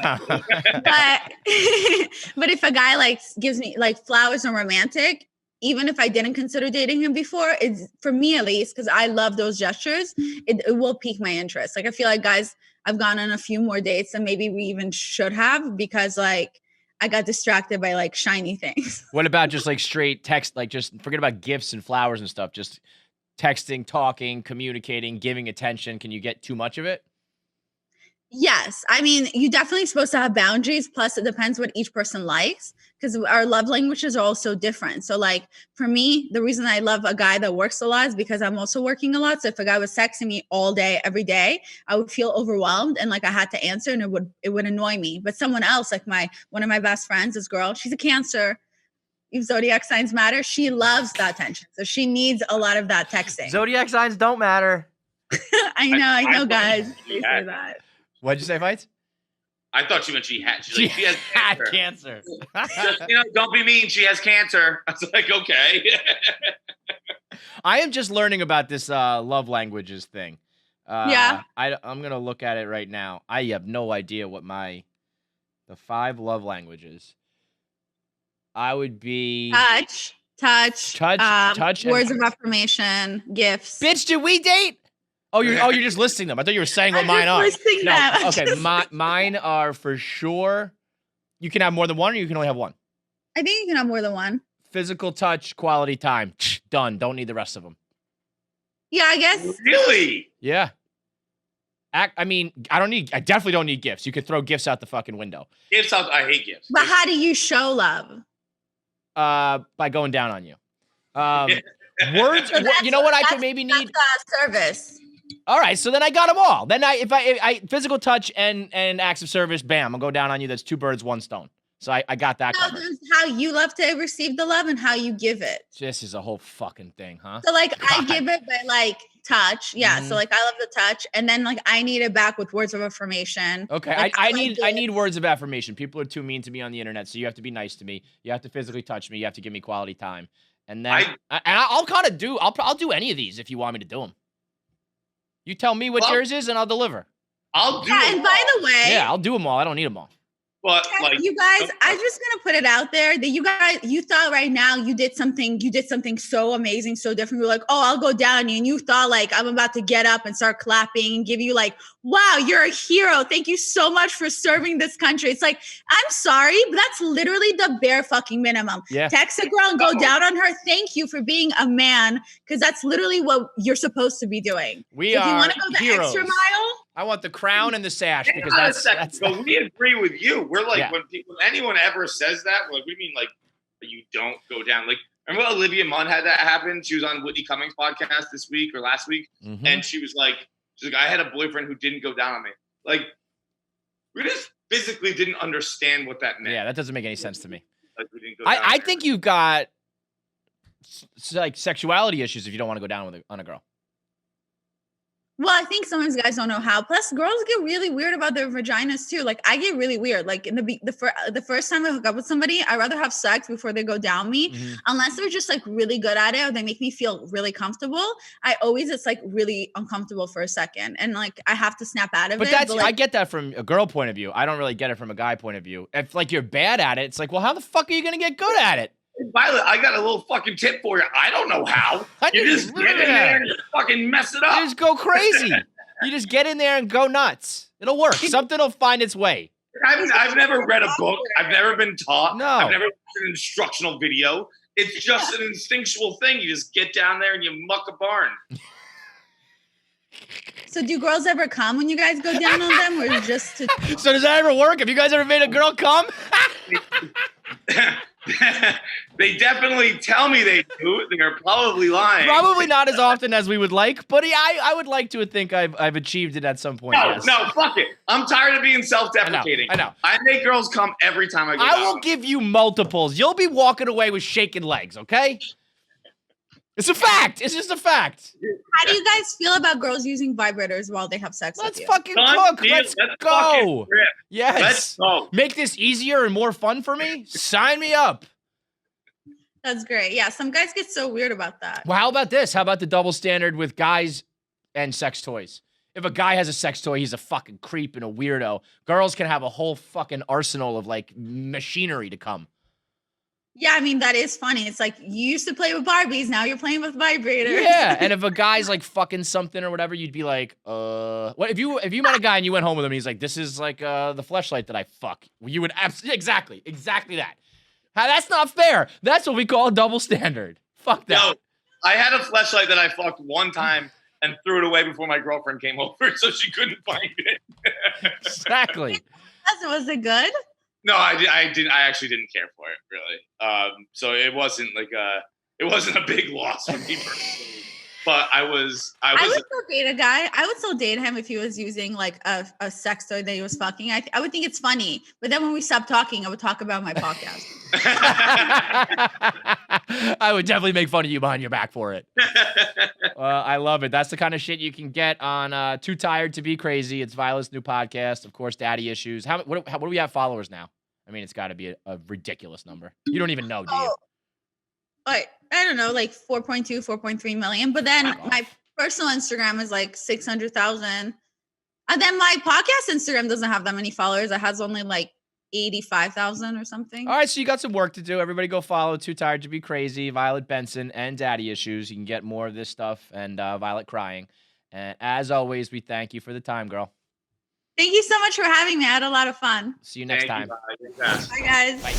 but if a guy like gives me like flowers and romantic, even if I didn't consider dating him before, it's for me at least because I love those gestures. It will pique my interest. Like I feel like guys, I've gone on a few more dates than maybe we even should have because like I got distracted by like shiny things. What about just like straight text? Like just forget about gifts and flowers and stuff. Just texting, talking, communicating, giving attention. Can you get too much of it? Yes. I mean, you're definitely supposed to have boundaries. Plus, it depends what each person likes because our love languages are also different. So, like, for me, the reason I love a guy that works a lot is because I'm also working a lot. So, if a guy was texting me all day, every day, I would feel overwhelmed and like I had to answer and it would annoy me. But someone else, like one of my best friends, this girl, she's a Cancer. If zodiac signs matter, she loves that attention. So, she needs a lot of that texting. Zodiac signs don't matter. I know, guys. They say that. What'd you say, Fights? I thought she meant she has cancer. Just, don't be mean. She has cancer. I was like, okay. I am just learning about this love languages thing. Yeah. I'm going to look at it right now. I have no idea what the 5 love languages. I would be... Touch, words of affirmation, gifts. Bitch, did we date? Oh, you're just listing them. I thought you were saying what mine are. No, okay, mine are for sure. You can have more than one, or you can only have one. I think you can have more than one. Physical touch, quality time, done. Don't need the rest of them. Yeah, I guess. Really? Yeah. I definitely don't need gifts. You could throw gifts out the fucking window. Gifts out. I hate gifts. But how do you show love? By going down on you. Words. So you know what I could maybe need? Service. All right, so then I got them all. Then if I physical touch and acts of service, bam, I'll go down on you. That's 2 birds, 1 stone. So I got that covered. How you love to receive the love and how you give it. This is a whole fucking thing, huh? So like I give it by like touch. Yeah. So like I love the touch. And then like I need it back with words of affirmation. Okay. Like, I need words of affirmation. People are too mean to me on the internet. So you have to be nice to me. You have to physically touch me. You have to give me quality time. And then I'll kind of do, I'll do any of these if you want me to do them. You tell me what yours is and I'll deliver. I'll do and them by all. the way, Yeah, I'll do them all. I don't need them all. But like you guys, I'm just gonna put it out there that you thought right now you did something so amazing, so different. You're like, oh, I'll go down on you, and you thought like I'm about to get up and start clapping and give you like, wow, you're a hero. Thank you so much for serving this country. It's like, I'm sorry, but that's literally the bare fucking minimum. Yeah. Text a girl and go down on her. Thank you for being a man, because that's literally what you're supposed to be doing. We if are you want to go the heroes. extra mile. I want the crown and the sash because Hang on a that's second. So we agree with you. We're like, when anyone ever says that, like, we mean like you don't go down. Like, remember Olivia Munn had that happen? She was on Whitney Cummings' podcast this week or last week, and she was like, I had a boyfriend who didn't go down on me. Like, we just physically didn't understand what that meant. Yeah, that doesn't make any sense to me. Like, we didn't go down I think you've got like sexuality issues if you don't want to go down on a girl. Well, I think sometimes guys don't know how. Plus, girls get really weird about their vaginas too. Like, I get really weird. Like in the first time I hook up with somebody, I'd rather have sex before they go down me, unless they're just like really good at it or they make me feel really comfortable. It's like really uncomfortable for a second, and like I have to snap out of it. But I get that from a girl point of view. I don't really get it from a guy point of view. If like you're bad at it, it's like, well, how the fuck are you gonna get good at it? Violet, I got a little fucking tip for you. I don't know how. You just get in there and you fucking mess it up. You just go crazy. You just get in there and go nuts. It'll work. Something will find its way. I've never read a book. I've never been taught. No. I've never watched an instructional video. It's just an instinctual thing. You just get down there and you muck a barn. So do girls ever come when you guys go down on them, or is it just to? So does that ever work? Have you guys ever made a girl come? They definitely tell me they do. They're probably lying. Probably not as often as we would like, but I would like to think I've achieved it at some point. No, fuck it. I'm tired of being self-deprecating. I know. I make girls come every time I go I down. will give you multiples. You'll be walking away with shaking legs, okay? It's a fact. It's just a fact. How do you guys feel about girls using vibrators while they have sex Let's with you? fucking cook. Let's go. Yes. Let's go. Make this easier and more fun for me? Sign me up. That's great. Yeah, some guys get so weird about that. Well, how about this? How about the double standard with guys and sex toys? If a guy has a sex toy, he's a fucking creep and a weirdo. Girls can have a whole fucking arsenal of like machinery to come. Yeah, I mean, that is funny. It's like you used to play with Barbies, now you're playing with vibrators. Yeah, and if a guy's like fucking something or whatever, you'd be like, what if you met a guy and you went home with him and he's like, this is like the fleshlight that I fuck. You would exactly that. That's not fair. That's what we call a double standard. Fuck that. No, I had a fleshlight that I fucked one time and threw it away before my girlfriend came over, so she couldn't find it. Exactly. Was it good? No, I actually didn't care for it really. So it wasn't like it wasn't a big loss for me personally. But I would still date a guy. I would still date him if he was using like a sex toy that he was fucking. I would think it's funny. But then when we stopped talking, I would talk about my podcast. I would definitely make fun of you behind your back for it. I love it. That's the kind of shit you can get on Too Tired to Be Crazy. It's Violet's new podcast. Of course, Daddy Issues. What do we have followers now? I mean, it's got to be a ridiculous number. You don't even know, do you? I don't know, like 4.2, 4.3 million. But then my personal Instagram is like 600,000. And then my podcast Instagram doesn't have that many followers. It has only like 85,000 or something. All right, so you got some work to do. Everybody go follow Too Tired to Be Crazy, Violet Benson, and Daddy Issues. You can get more of this stuff and Violet crying. And as always, we thank you for the time, girl. Thank you so much for having me. I had a lot of fun. See you next time. Bye, guys. Bye.